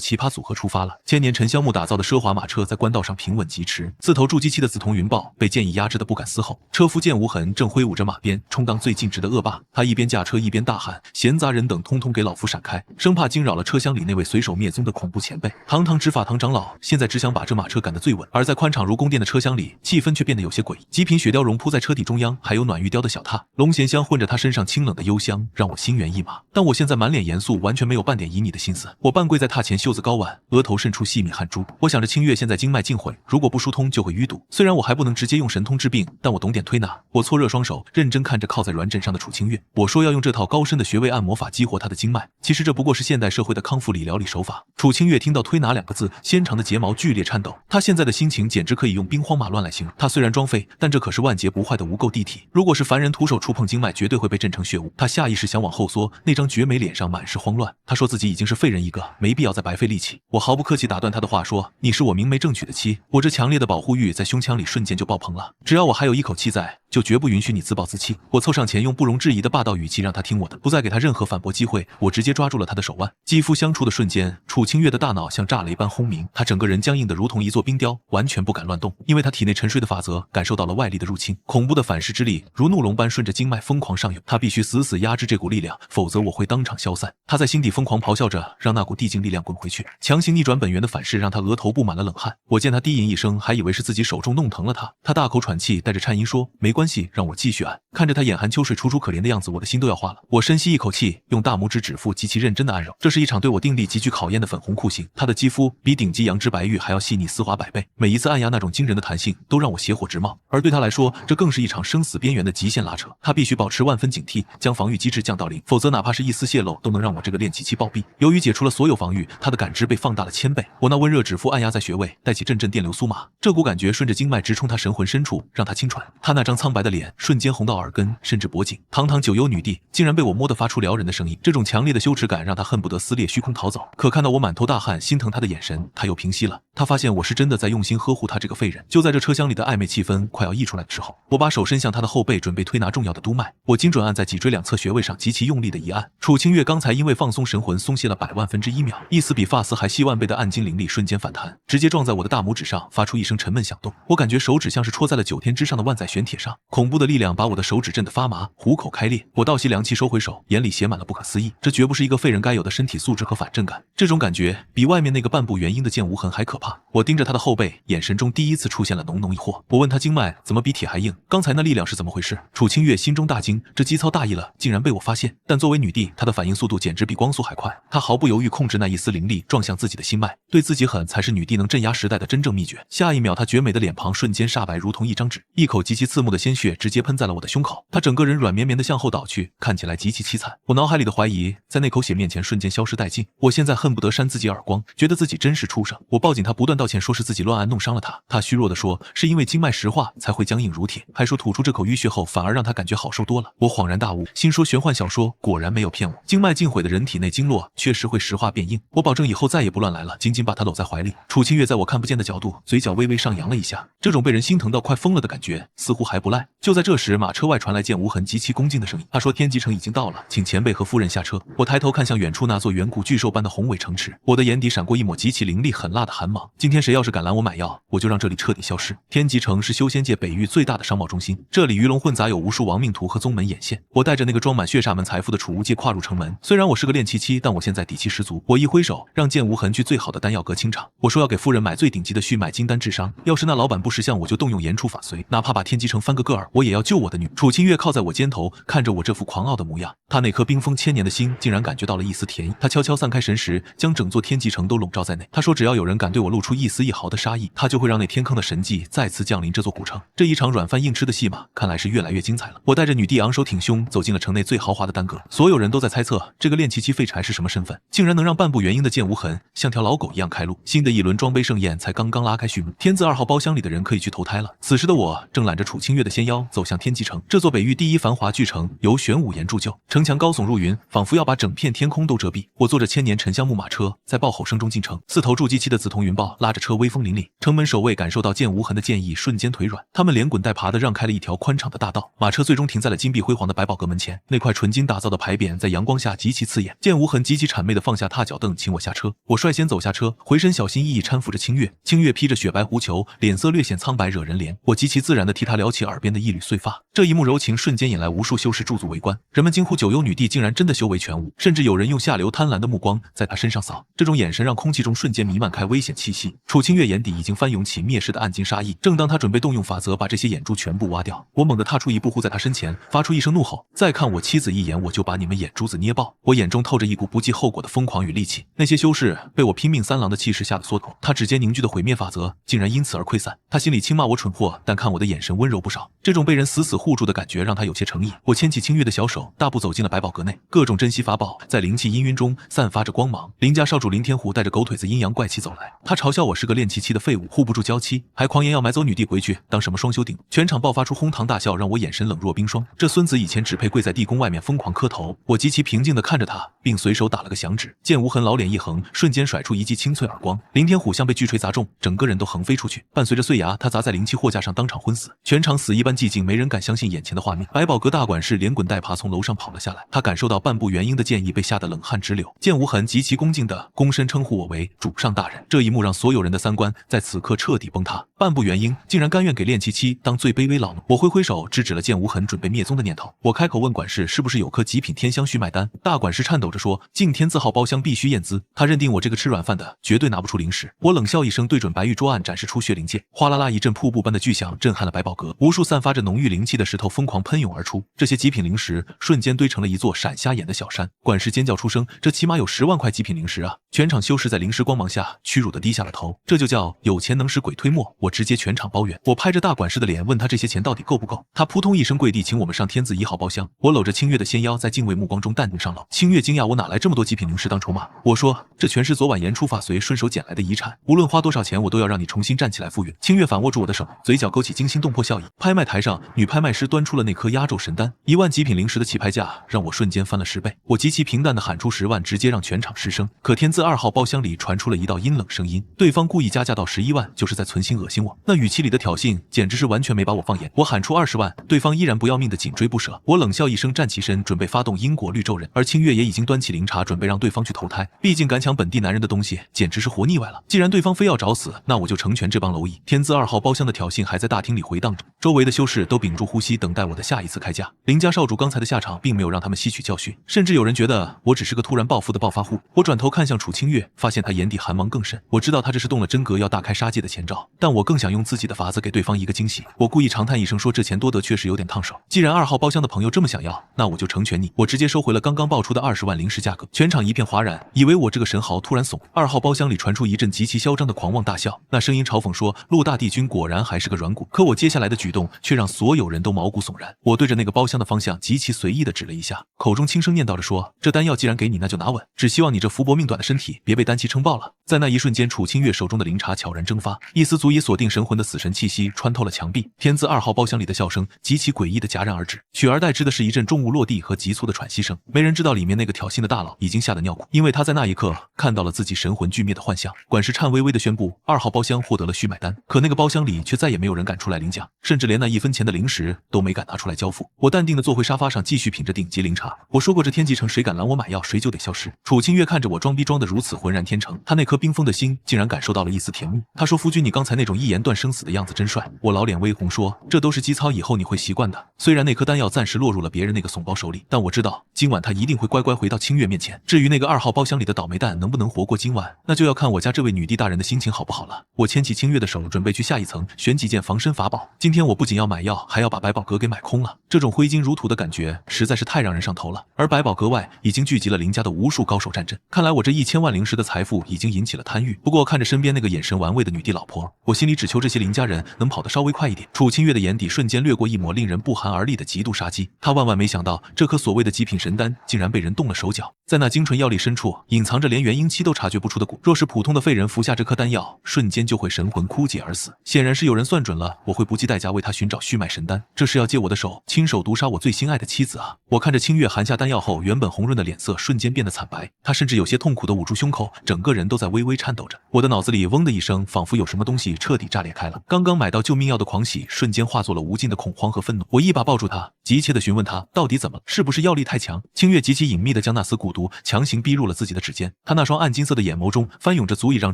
奇葩组合出发了。千年沉香木打造的奢华马车在官道上平稳疾驰，4头筑基期的紫铜云豹被剑意压制的不敢嘶吼。车夫剑无痕正挥舞着马鞭，充当最尽职的恶霸。他一边驾车一边大喊：“闲杂人等通通给老夫闪开！”生怕惊扰了车厢里那位随手灭宗的恐怖前辈。堂堂执法堂长老现在只想把这马车赶得最稳，而在宽敞如宫殿的车厢里，气氛却变得有些诡异。极品雪貂绒铺在车底中央，还有暖玉雕的小榻，龙涎香混着他身上清冷的幽香，让我心猿意马。但我现在满脸严肃，完全没有半点旖旎的心思。我半跪在榻前，袖子高挽，额头渗出细密汗珠。我想着清月现在经脉尽毁，如果不疏通就会淤堵。虽然我还不能直接用神通治病，但我懂点推拿。我搓热双手，认真看着靠在软枕上的楚清月。我说要用这套高深的穴位按摩法激活她的经脉，其实这不过是现代社会的康复理疗理手法。楚清月听到推拿2个字，纤长的睫毛剧烈颤抖。她现在的心情简直可以用兵荒马乱来形容。她虽然装废，但这可是万劫不坏的无垢地体，如果是凡人徒手触碰经脉，绝对会被震成血雾。她下意识想往后缩，那张绝美脸上满是慌乱。她说自己已经是废人一个，没必要再白费力气。我毫不客气打断她的话说，你是我明媒正娶的妻。我这强烈的保护欲在胸腔里瞬间就爆棚了，只要我还有一口气在，就绝不允许你自暴自弃。我凑上前用不容置疑的霸道语气让他听我的，不再给他任何反驳机会。我直接抓住了他的手腕，肌肤相触的瞬间，楚清月的大脑像炸雷般轰鸣，他整个人僵硬的如同一座冰雕，完全不敢乱动，因为他体内沉睡的法则感受到了外力的入侵，恐怖的反噬之力如怒龙般顺着经脉疯狂上涌，他必须死死压制这股力量，否则我会当场消散。他在心底疯狂咆哮着，让那股地境力量滚回去。强行逆转本源的反噬让他额头布满了冷汗。我见他低吟一声，还以为是自己手中弄疼了他。他大口喘气，带着颤音说，没关系，让我继续按。看着他眼含秋水楚楚可怜的样子，我的心都要化了。我深吸一口气，用大拇指指腹极其认真的按揉。这是一场对我定力极具考验的粉红酷刑。他的肌肤比顶级羊脂白玉还要细腻丝滑100倍，每一次按压那种惊人的弹性都让我血火直冒。而对他来说，这更是一场生死边缘的极限拉扯。他必须保持万分警惕，将防御机制降到0，否则哪怕是一丝泄漏都能让我这个练气期暴毙。由于解除了所有防御，他的感知被放大了1000倍。我那温热指腹按压在穴位，带起阵阵电流酥麻，这股感觉顺着经脉直冲他神魂深处，让他轻喘。他那张苍白白的脸瞬间红到耳根，甚至脖颈。堂堂九幽女帝竟然被我摸得发出撩人的声音，这种强烈的羞耻感让她恨不得撕裂虚空逃走。可看到我满头大汗，心疼她的眼神，她又平息了。她发现我是真的在用心呵护她这个废人。就在这车厢里的暧昧气氛快要溢出来的时候，我把手伸向她的后背，准备推拿重要的督脉。我精准按在脊椎两侧穴位上，极其用力的一按。楚清月刚才因为放松神魂松懈了1000000分之1秒，一丝比发丝还细万倍的按筋灵力瞬间反弹，直接撞在我的大拇指上，发出一声沉闷响动。我感觉手指像是戳在了9天之上的万载玄铁上，恐怖的力量把我的手指震得发麻，虎口开裂。我倒吸凉气，收回手，眼里写满了不可思议。这绝不是一个废人该有的身体素质和反震感，这种感觉比外面那个半步元婴的剑无痕还可怕。我盯着他的后背，眼神中第一次出现了浓浓疑惑。我问他经脉怎么比铁还硬，刚才那力量是怎么回事？楚清月心中大惊，这机操大意了，竟然被我发现。但作为女帝，她的反应速度简直比光速还快，她毫不犹豫控制那一丝灵力撞向自己的心脉，对自己狠才是女帝能镇压时代的真正秘诀。下一秒，她绝美的脸庞瞬间煞白如同一张纸，一口极其刺目的鲜血直接喷在了我的胸口，她整个人软绵绵的向后倒去，看起来极其凄惨。我脑海里的怀疑在那口血面前瞬间消失殆尽，我现在恨不得扇自己耳光，觉得自己真是畜生。我抱紧她，不断道歉，说是自己乱按弄伤了她。她虚弱地说是因为经脉石化才会僵硬如铁，还说吐出这口淤血后反而让她感觉好受多了。我恍然大悟，心说玄幻小说果然没有骗我，经脉尽毁的人体内经络确实会石化变硬。我保证以后再也不乱来了，紧紧把她搂在怀里。楚清月在我看不见的角度，嘴角微微上扬了一下，这种被人心疼到快疯了的感觉似乎还不赖。就在这时，马车外传来剑无痕极其恭敬的声音，他说天极城已经到了，请前辈和夫人下车。我抬头看向远处那座远古巨兽般的宏伟城池，我的眼底闪过一抹极其凌厉狠辣的寒芒。今天谁要是敢拦我买药，我就让这里彻底消失。天极城是修仙界北域最大的商贸中心，这里鱼龙混杂，有无数亡命徒和宗门眼线。我带着那个装满血煞门财富的储物戒跨入城门，虽然我是个练气期，但我现在底气十足。我一挥手，让剑无痕去最好的丹药阁清场。我说要给夫人买最顶级的续买金丹治伤，要是那老板不识相，我就动用言出法随，哪怕把天极城翻个个儿，我也要救我的女。楚清月靠在我肩头，看着我这副狂傲的模样，她那颗冰封千年的心竟然感觉到了一丝甜意。她悄悄散开神识，将整座天极城都笼罩在内。她说只要有人敢对我露出一丝一毫的杀意，她就会让那天坑的神迹再次降临这座古城。这一场软饭硬吃的戏码看来是越来越精彩了。我带着女帝昂首挺胸走进了城内最豪华的丹阁，所有人都在猜测这个练气期废柴是什么身份，竟然能让半步元婴的剑无痕像条老狗一样开路。新的一轮装杯盛宴才刚刚拉开序幕，天字2号包厢里的人可以去投胎了。此时的我正揽着楚清月的纤腰走向天极城，这座北域第一繁华巨城由玄武岩铸就，城墙高耸入云，仿佛要把整片天空都遮蔽。我坐着千年沉香木马车在爆吼声中进城，4头筑基期的紫铜云豹拉着车威风凛凛。城门守卫感受到剑无痕的剑意，瞬间腿软，他们连滚带爬的让开了一条宽敞的大道。马车最终停在了金碧辉煌的百宝阁门前，那块纯金打造的牌匾在阳光下极其刺眼。剑无痕极其谄媚的放下踏脚凳，请我下车。我率先走下车，回身小心翼翼搀扶着清月。清月披着雪白狐裘，脸色略显苍白，惹人怜。我极其自然地替她撩起耳边的一缕碎发，这一幕柔情瞬间引来无数修士驻足围观。人们惊呼九幽女帝竟然真的修为全无，甚至有人用下流贪婪的目光在她身上扫，这种眼神让空气中瞬间弥漫开危险气息。楚清月眼底已经翻涌起蔑视的暗金杀意，正当她准备动用法则把这些眼珠全部挖掉，我猛地踏出一步护在她身前，发出一声怒吼，再看我妻子一眼，我就把你们眼珠子捏爆。我眼中透着一股不计后果的疯狂与戾气。那些修士被我拼命三郎的气势吓得缩口，他指尖凝聚的毁灭法则竟然因此而溃散。他心里轻骂我蠢货，但看我的眼神温柔不少，这种被人死死护住的感觉让他有些诚意。我牵起清月的小手，大步走进了百宝阁内，各种珍稀法宝在灵气氤氲中散发着光芒。林家少主林天虎带着狗腿子阴阳怪气走来，他嘲笑我是个练气期的废物，护不住娇妻，还狂言要买走女帝回去当什么双修顶。全场爆发出哄堂大笑，让我眼神冷若冰霜。这孙子以前只配跪在地宫外面疯狂磕头。我极其平静地看着他，并随手打了个响指。剑无痕老脸一横，瞬间甩出一记清脆耳光。林天虎像被巨锤砸中，整个人都横飞出去，伴随着碎牙，他砸在灵气货架上，当场昏死。全场死一般寂静，没人敢相信眼前的画面。百宝阁大管事连滚带爬从楼上跑了下来，他感受到半步元婴的剑意，被吓得冷汗直流。剑无痕极其恭敬地躬身称呼我为主上大人，这一幕让所有人的三观在此刻彻底崩塌。半步元婴竟然甘愿给练气期当最卑微老奴。我挥挥手制止了剑无痕准备灭宗的念头。我开口问管事是不是有颗极品天香续脉丹。大管事颤抖着说进天字号包厢必须验资，他认定我这个吃软饭的绝对拿不出灵石。我冷笑一声，对准白玉桌案展示出血灵剑，哗啦啦一阵瀑布般的巨响震撼了百宝阁，无数散发着浓郁灵气的石头疯狂喷涌而出，这些极品灵石瞬间堆成了一座闪瞎眼的小山。管事尖叫出声，这起码有10万块极品灵石啊！全场修士在灵石光芒下屈辱地低下了头，这就叫有钱能使鬼推磨。我直接全场包圆。我拍着大管事的脸问他这些钱到底够不够，他扑通一声跪地请我们上天字1号包厢。我搂着清月的纤腰在敬畏目光中淡定上楼。清月惊讶我哪来这么多极品零食当筹码，我说这全是昨晚言出法随顺手捡来的遗产，无论花多少钱我都要让你重新站起来复原。清月反握住我的手，嘴角勾起惊心动魄笑意。拍卖台上女拍卖师端出了那颗压轴神丹，1万极品零食的起拍价让我瞬间翻了10倍。我极其平淡的喊出10万，直接让全场失声。可天字2号包厢里传出了一道阴冷声音，对方故意加价到11万，就是在存心恶心我。那语气里的挑衅简直是完全没把我放眼。我喊出20万，对方依然不要命的紧追不舍。我冷笑一声站起身准备发动因果绿洲人，而清月也已经端起灵茶准备让对方去投胎，毕竟敢抢本地男人的东西简直是活腻歪了。既然对方非要找死，那我就成全这帮蝼蚁。天字2号包厢的挑衅还在大厅里回荡着，周围的修士都屏住呼吸等待我的下一次开价。林家少主刚才的下场并没有让他们吸取教训，甚至有人觉得我只是个突然暴富的暴发户。我转头看向楚清月，发现他眼底寒芒更甚。我知道他这是动了真格要大开杀戒的前兆，但我更想用自己的法子给对方一个惊喜。我故意长叹一声说这钱多得确实有点烫手，既然2号包厢的朋友这么想要，那我就成全你。我直接收回了刚刚爆出的20万零食价格。全场一片哗然，以为我这个神豪突然怂。2号包厢里传出一阵极其嚣张的狂妄大笑，那声音嘲讽说陆大帝君果然还是个软骨。可我接下来的举动却让所有人都毛骨悚然。我对着那个包厢的方向极其随意的指了一下，口中轻声念叨着说这丹药既然给你，那就拿稳，只希望你这福薄命短的身体别被丹气撑爆了。在那一瞬间，楚清月手中的灵茶悄然蒸发，一丝足以锁定神魂的死神气息穿透了墙壁。天字2号包厢里的笑声极其诡异的戛然而止，取而代之的是一阵重物落地和急促的喘息声。没人知道里面那个挑衅的大佬已经吓得尿裤，因为他在那一刻看到了自己神魂俱灭的幻象。管事颤巍巍地宣布2号包厢获得了续买单，可那个包厢里却再也没有人敢出来领奖，甚至连那1分钱的零食都没敢拿出来交付。我淡定地坐回沙发上，继续品着顶级灵茶。我说过这天极城谁敢拦我买药，谁就得消失。楚清月看着我装逼装得如此浑然天成，他那颗冰封的心竟然感受到了一丝甜蜜。他说夫君你刚才那种一言断生死的样子真帅。我老脸微红说这都是基操，以后你会习惯的。虽然那颗丹药暂时落入了别人那个怂包手里，但我知道今晚他一定会乖乖回到清月面前。至于那个2号包厢里的倒霉蛋能不能活过今晚，那就要看我家这位女帝大人的心情好不好了。我牵起清月的手，准备去下一层选几件防身法宝。今天我不仅要买药，还要把百宝阁给买空了。这种挥金如土的感觉实在是太让人上头了。而百宝阁外已经聚集了林家的无数高手战阵，看来我这1000万零食的财富已经引起了贪欲。不过看着身边那个眼神玩味的女帝老婆，我心里只求这些林家人能跑得稍微快一点。楚清月的眼底瞬间掠过一抹令人不寒而栗的嫉妒杀机，他万万没想到这颗所谓的极品神丹竟然被人动了手脚。在那精纯药力深处隐藏着连元婴期都察觉不出的蛊，若是普通的废人服下这颗丹药，瞬间就会神魂枯竭而死。显然是有人算准了我会不计代价为他寻找续卖神丹，这是要借我的手亲手毒杀我最心爱的妻子啊！我看着清月含下丹药后原本红润的脸色瞬间变得惨白，她甚至有些痛苦地捂住胸口，整个人都在微微颤抖着。我的脑子里嗡的一声，仿佛有什么东西彻底炸裂开了。刚刚买到救命药的狂喜瞬间化作了无尽的恐慌和愤怒。我一把抱住他，急切地询问他到底怎么了，是不是药力太强？清月极其隐秘地将那丝蛊毒强行逼入了自己的指尖，他那双暗金色的眼眸中翻涌着足以让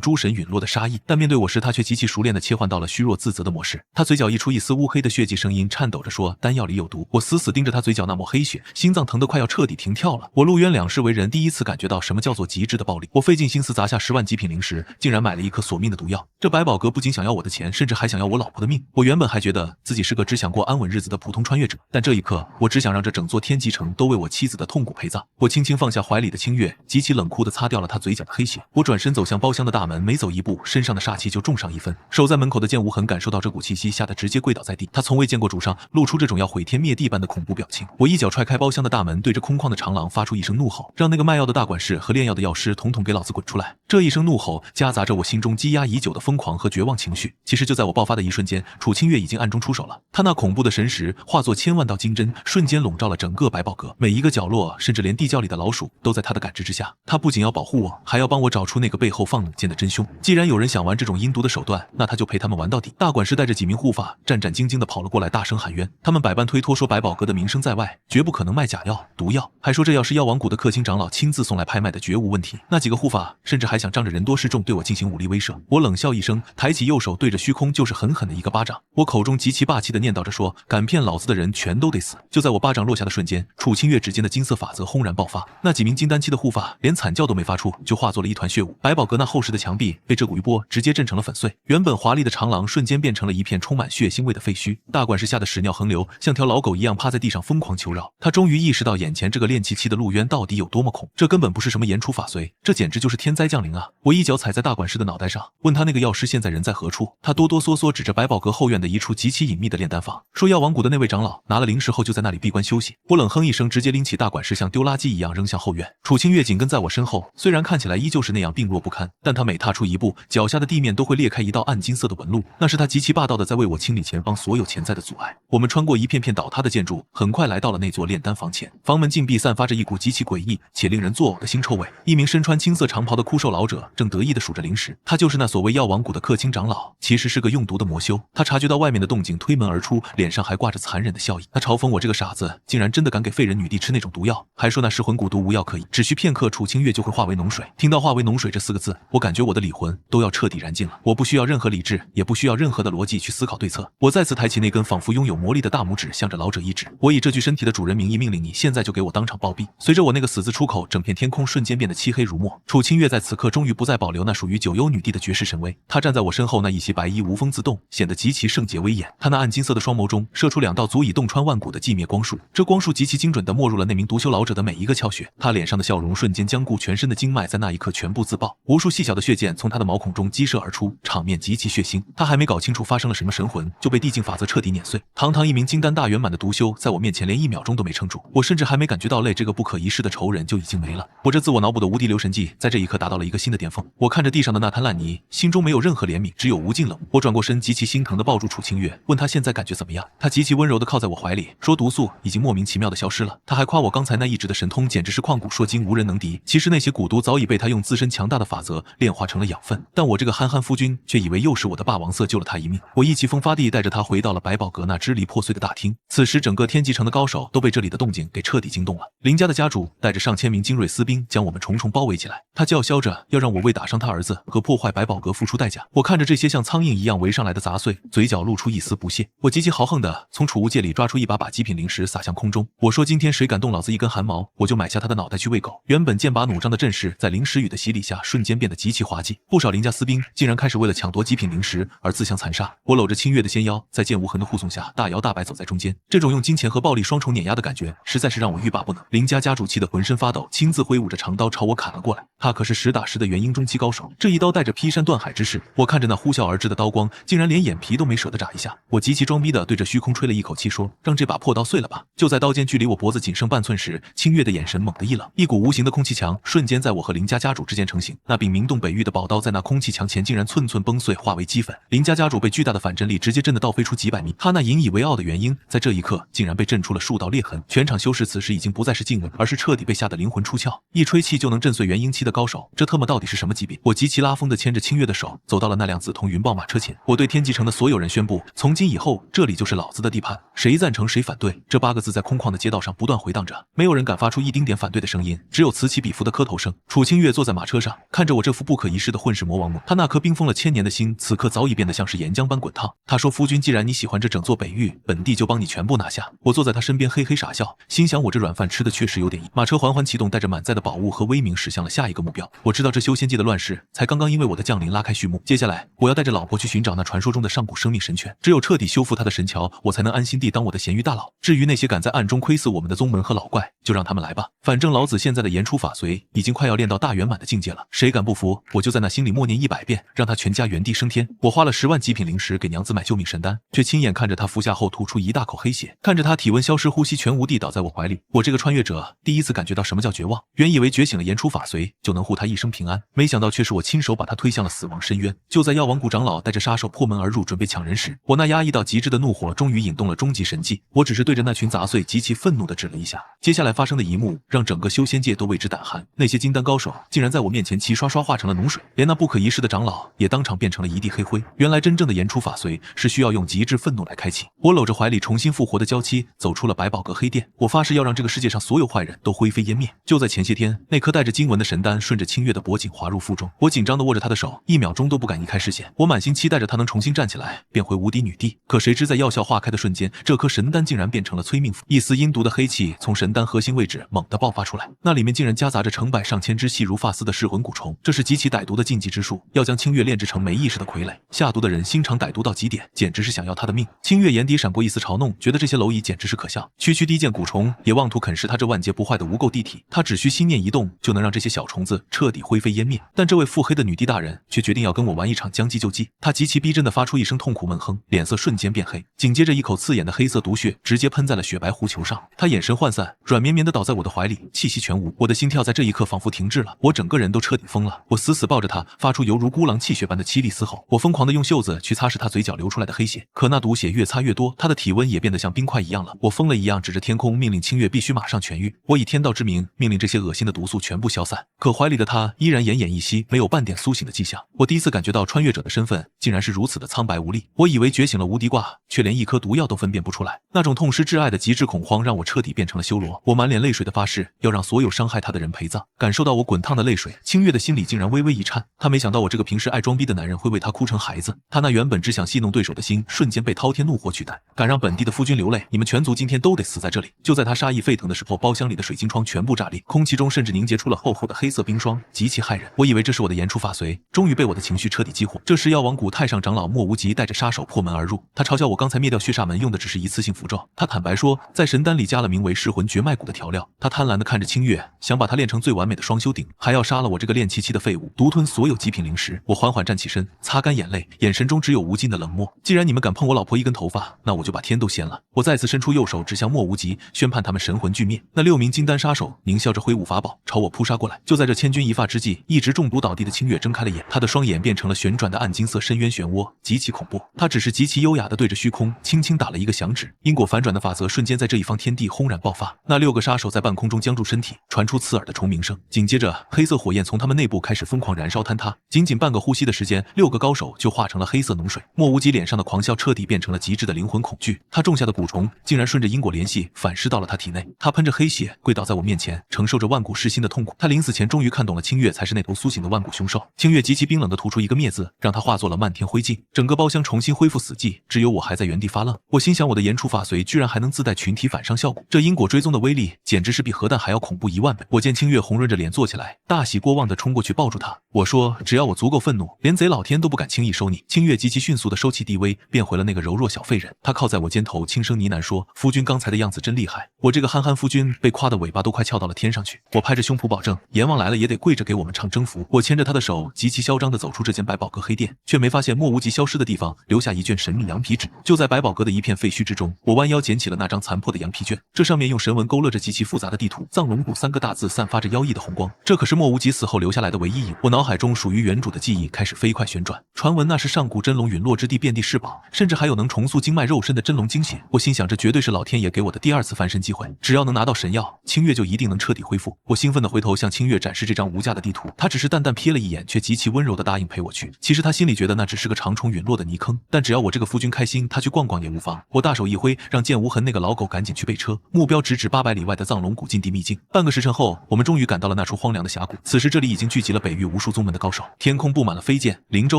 诸神陨落的杀意，但面对我时他却极其熟练地切换到了虚弱自责的模式。他嘴角溢出一丝乌黑的血迹，声音颤抖着说丹药里有毒。我死死盯着他嘴角那抹黑血，心脏疼得快要彻底停跳了。我陆渊两世为人，第一次感觉到什么叫做极致的暴力。我费尽心思砸下10万极品零食，竟然买了一颗索命的毒药。这百宝阁不仅想要我的钱，甚至还想要我老婆的命。我原本还觉得自己是个只想过安稳日子的普通穿越者，但这一刻我只想让这整座天极城都为我妻子的痛苦陪葬。我轻轻放下怀里的清月，极其冷酷地擦掉了他嘴角的黑血。我转身走向包厢的大门，每走一步身上的煞气就重上一分。守在门口的剑无痕感受到这股气息，吓得直接跪倒在地。他从未见过主上露出这种要毁天灭地般的恐怖表情。我一脚踹开包厢的大门，对着空旷的长廊发出一声怒吼，让那个卖药的大管事和炼药的药师统统给老子滚出来。这一声怒吼夹杂着我心中积压已久的疯狂和绝望情绪。其实就在我爆发的一瞬间，楚清月已经暗中出手了。他那恐怖的神识化作千万道金针，瞬间笼罩了整个百宝阁，每一个角落，甚至连地窖里的老鼠都在他的感知之下。他不仅要保护我，还要帮我找出那个背后放冷箭的真凶。既然有人想玩这种阴毒的手段，那他就陪他们玩到底。大管事带着几名护法战战兢兢地跑了过来，大声喊冤。他们百般推脱说百宝阁的名声在外，绝不可能卖假药毒药，还说这药是药王谷的克卿长老亲自送来拍卖的，绝无问题。那几个护法甚至还想仗着人多势众对我进行武力威慑。我冷笑一声，抬起右手对着虚空就是狠狠的一个巴掌。我口中极其霸气地念叨着说敢骗老子的人全都得死。就在我巴掌落下的瞬间，楚清月指尖的金色法则轰然爆发，那几名金丹期的护法连惨叫都没发出，就化作了一团血雾。百宝阁那厚实的墙壁被这股余波直接震成了粉碎，原本华丽的长廊瞬间变成了一片充满血腥味的废墟。大管事吓得屎尿横流，像条老狗一样趴在地上疯狂求饶。他终于意识到眼前这个练气期的陆渊到底有多么恐，这根本不是什么言出法随，这简直就是天灾降临啊！我一脚踩在大管事的脑袋上，问他那个药师现在人在何处。处。他哆哆嗦嗦指着百宝阁后院的一处极其隐秘的炼丹房，说药王谷的那位长老拿了灵石后就在那里闭关休息。我冷哼一声，直接拎起大管事像丢垃圾一样扔向后院。楚清月紧跟在我身后，虽然看起来依旧是那样病弱不堪，但他每踏出一步，脚下的地面都会裂开一道暗金色的纹路，那是他极其霸道的在为我清理前方所有潜在的阻碍。我们穿过一片片倒塌的建筑，很快来到了那座炼丹房前。房门禁闭，散发着一股极其诡异且令人作呕的腥臭味。一名身穿青色长袍的枯瘦老者正得意地数着灵石，他就是那所谓药王谷的客卿长老，其实是个用毒的魔修。他察觉到外面的动静，推门而出，脸上还挂着残忍的笑意。他嘲讽我这个傻子，竟然真的敢给废人女帝吃那种毒药，还说那噬魂蛊毒无药可医，只需片刻，楚清月就会化为脓水。听到化为脓水这4个字，我感觉我的理魂都要彻底燃尽了。我不需要任何理智，也不需要任何的逻辑去思考对策。我再次抬起那根仿佛拥有魔力的大拇指，向着老者一指，我以这具身体的主人名义命令你，现在就给我当场暴毙。随着我那个死字出口，整片天空瞬间变得漆黑如墨。楚清月在此刻终于不再保留那属于九幽女帝的绝世神威，她站在我身后，那一袭白衣无风自动，显得极其圣洁威严。她那暗金色的双眸中射出2道足以洞穿万骨的寂灭光束，这光束极其精准地没入了那名毒修老者的每一个窍穴。他脸上的笑容瞬间僵固，全身的经脉在那一刻全部自爆，无数细小的血箭从他的毛孔中激射而出，场面极其血腥。他还没搞清楚发生了什么神魂，就被地境法则彻底碾碎。堂堂一名金丹大圆满的毒修，在我面前连1秒钟都没撑住，我甚至还没感觉到累，这个不可一世的仇人就已经没了。我这自我脑补的无敌留神技在这一刻达到了一个新的巅峰。我看着地上的那滩烂泥，心中没有任何怜悯，只有无尽冷漠。我转过身，极其心疼地抱住楚清月，问她现在感觉怎么样。她极其温柔地靠在我怀里，说毒素已经莫名其妙地消失了。她还夸我刚才那一指的神通简直是旷古烁今，无人能敌。其实那些蛊毒早已被她用自身强大的法则炼化成了养分，但我这个憨憨夫君却以为又是我的霸王色救了她一命。我意气风发地带着她回到了百宝阁那支离破碎的大厅。此时整个天极城的高手都被这里的动静给彻底惊动了。林家的家主带着上千名精锐私兵将我们重重包围起来，他叫嚣着要让我为打伤他儿子和破坏百宝阁付出代价。我看着这些像苍蝇一样围上来的杂碎，嘴角露出一丝不屑。我极其豪横地从储物戒里抓出一把极品灵石撒向空中，我说今天谁敢动老子一根汗毛，我就买下他的脑袋去喂狗。原本剑拔弩张的阵势在灵石雨的洗礼下瞬间变得极其滑稽，不少林家私兵竟然开始为了抢夺极品灵石而自相残杀。我搂着清月的纤腰，在剑无痕的护送下大摇大摆走在中间，这种用金钱和暴力双重碾压的感觉实在是让我欲罢不能。林家家主气得浑身发抖，亲自挥舞着长刀朝我砍了过来。他可是实打实的元婴中期高手，这一刀带着劈山断海之势。我看着那呼啸而至的刀光，竟然连眼皮都没舍得眨一下。我极其装逼的对着虚空吹了一口气，说让这把破刀碎了吧。就在刀尖距离我脖子仅剩半寸时，清月的眼神猛地一冷，一股无形的空气墙瞬间在我和林家家主之间成型。那柄名动北域的宝刀在那空气墙前竟然寸寸崩碎，化为齑粉。林家家主被巨大的反震力直接震得倒飞出几百米，他那引以为傲的元婴在这一刻竟然被震出了数道裂痕。全场修士此时已经不再是静闻，而是彻底被吓得灵魂出窍。一吹气就能震碎元婴期的高手，这特么到底是什么级别？我极其拉风的牵着清月的手走到了那辆紫铜云豹马车前，我对天极城的所有人宣布，从今以后这里就是老子的地盘，谁赞成谁反对。这8个字在空旷的街道上不断回荡着，没有人敢发出一丁点反对的声音，只有此起彼伏的磕头声。楚清月坐在马车上，看着我这副不可一世的混世魔王目，他那颗冰封了1000年的心此刻早已变得像是岩浆般滚烫。他说夫君，既然你喜欢这整座北域，本帝就帮你全部拿下。我坐在他身边嘿嘿傻笑，心想我这软饭吃的确实有点硬。马车缓缓启动，带着满载的宝物和威名驶向了下一个目标。我知道这修仙界的乱世才刚刚因为我的降临拉开序幕，接下来我要带着老婆去寻找那传说中的上古生命神泉，只有彻底修复他的神桥，我才能安心地当我的咸鱼大佬。至于那些敢在暗中窥伺我们的宗门和老怪，就让他们来吧，反正老子现在的言出法随已经快要练到大圆满的境界了，谁敢不服，我就在那心里默念100遍，让他全家原地升天。我花了10万极品灵石给娘子买救命神丹，却亲眼看着他服下后吐出一大口黑血，看着他体温消失，呼吸全无地倒在我怀里。我这个穿越者第一次感觉到什么叫绝望，原以为觉醒了言出法随就能护他一生平安，没想到却是我亲手把他推向了死亡深渊。就在药王谷长老带着杀手破门而入准备抢人时，我那压抑到极致的怒火终于引动了终极神技。我只是对着那群杂碎极其愤怒地指了一下，接下来发生的一幕让整个修仙界都为之胆寒。那些金丹高手竟然在我面前齐刷刷化成了脓水，连那不可一世的长老也当场变成了一地黑灰。原来真正的言出法随是需要用极致愤怒来开启。我搂着怀里重新复活的娇妻走出了百宝阁黑殿，我发誓要让这个世界上所有坏人都灰飞烟灭。就在前些天，那颗带着经文的神丹顺着清月的脖颈滑入腹中，我紧张地握着她的手，1秒钟都不敢移开视线。我满心期待着她能重新站起来，变回无敌女帝。可谁知在药效化开的瞬间，这颗神丹竟然变成了催命符，一丝阴毒的黑气从神丹核心位置猛地爆发出来，那里面竟然夹杂着成百上千只细如发丝的噬魂蛊虫，这是极其歹毒的禁忌之术，要将清月炼制成没意识的傀儡。下毒的人心肠歹毒到极点，简直是想要他的命。清月眼底闪过一丝嘲弄，觉得这些蝼蚁简直是可笑，区区低贱蛊虫也妄图啃食他这万劫不坏的无垢地体，他只需心念一动就能让这些小虫子彻底灰飞烟灭。但这位腹黑的女帝大人却决定要跟我玩一场将计就计。记。他极其逼真地发出一声痛苦闷哼，脸色瞬间变黑，紧接着一口刺眼的黑色毒血直接喷在了雪白狐球上。他眼神涣散，软绵绵地倒在我的怀里，气息全无。我的心跳在这一刻仿佛停滞了，我整个人都彻底疯了。我死死抱着他，发出犹如孤狼泣血般的凄厉嘶吼。我疯狂地用袖子去擦拭他嘴角流出来的黑血，可那毒血越擦越多，他的体温也变得像冰块一样了。我疯了一样指着天空，命令清月必须马上痊愈。我以天道之名，命令这些恶心的毒素全部消散。可怀里的他依然奄奄一息，没有半点苏醒的迹象。我第一次感觉到穿越者的身份竟然是如此的苍白无力。我以为觉醒了无敌挂，却连一颗毒药都分辨不出来。那种痛失挚爱的极致恐慌让我彻底变成了修罗。我满脸泪水的发誓要让所有伤害他的人陪葬。感受到我滚烫的泪水，清月的心里竟然微微一颤。他没想到我这个平时爱装逼的男人会为他哭成孩子。他那原本只想戏弄对手的心瞬间被滔天怒火取代。敢让本地的夫君流泪，你们全族今天都得死在这里。就在他杀意沸腾的时候，包厢里的水晶窗全部炸裂，空气中甚至凝结出了厚厚的黑色冰霜，极其骇人。我以为这是我的言出法随，终于被我的情绪彻底激活。这时药王谷太上长老莫无极带着杀手破门而入，他嘲笑我刚才灭掉血煞门用的只是一次性符咒。他坦白说在神丹里加了名为噬魂绝脉骨的调料。他贪婪地看着清月，想把她练成最完美的双修顶，还要杀了我这个练气的废物，独吞所有极品灵石。我缓缓站起身，擦干眼泪，眼神中只有无尽的冷漠。既然你们敢碰我老婆一根头发，那我就把天都掀了。我再次伸出右手指向莫无极，宣判他们神魂俱灭。那6名金丹杀手狞笑着挥舞法宝朝我扑杀过来。就在这千钧一发之际，一直中毒倒地的清月睁开了眼，她的双眼变成了旋转的暗金色深渊漩涡，极其恐怖。她只是极其优雅地对着虚空轻轻打了一个响指，因果反转的法则瞬间在这一方天地轰然爆发。那6个杀手在半空中僵住身体，传出刺耳的虫鸣声，紧接着黑色火焰从他们内部开始疯狂燃烧坍塌。仅仅半个呼吸的时间，6个高手就化成了黑色脓水。莫无极脸上的狂笑彻底变成了极致的灵魂恐惧，他种下的蛊虫竟然顺着因果联系反噬到了他体内。他喷着黑血跪倒在我面前，承受着万古噬心的痛苦。他临死前终于看懂了清月才是那头苏醒的万古凶兽。清月极其冰冷地吐出一个灭字，让他化作了漫天灰烬。整个包厢重新恢复死寂，只有我还在原地发愣。我心想，我的言出法随居然还能自带群体反伤效果，这因果追踪的威力简直是比核弹还要恐怖10000倍。我见清月红润着脸坐起来，大喜过望地冲过去抱住他。我说，只要我足够愤怒，连贼老天都不敢轻易收你。清月极其迅速地收起地威，变回了那个柔弱小废人。他靠在我肩头，轻声呢喃说：“夫君刚才的样子真厉害。”我这个憨憨夫君被夸的尾巴都快翘到了天上去。我拍着胸脯保证，阎王来了也得跪着给我们唱征服。我牵着他的手，极其嚣张地走出这间百宝阁黑店，却没发现莫无极消失的地方留下一卷神秘羊皮纸。就在百宝阁的一片废墟之中，我弯腰捡起了那张残破的羊皮卷，这上面用神纹勾勒着极其复杂的地图，藏龙谷3个大字散发着妖异的红光。这可是莫无极死后留下来的唯一影。我脑海中属于原主的记忆开始飞快旋转，传闻那是上古真龙陨落之地遍地是宝，甚至还有能重塑经脉肉身的真龙精血。我心想，这绝对是老天爷给我的第2次翻身机会，只要能拿到神药，清月就一定能彻底恢复。我兴奋地回头向清月展示这张无价的地图，他只是淡淡瞥了一眼，却极其温柔地答应陪我去。其实他心里觉得那只是个长虫陨落的泥坑，但只要我这个夫君开心，他去逛逛也无妨。我大手一挥，让剑无痕那个老狗赶紧去备车，目标直指800里外的藏龙谷禁地秘境。半个时辰后，我们终于赶到了那处荒凉的峡谷。此时这里已经聚集了北域无数宗门的高手，天空布满了飞剑、灵舟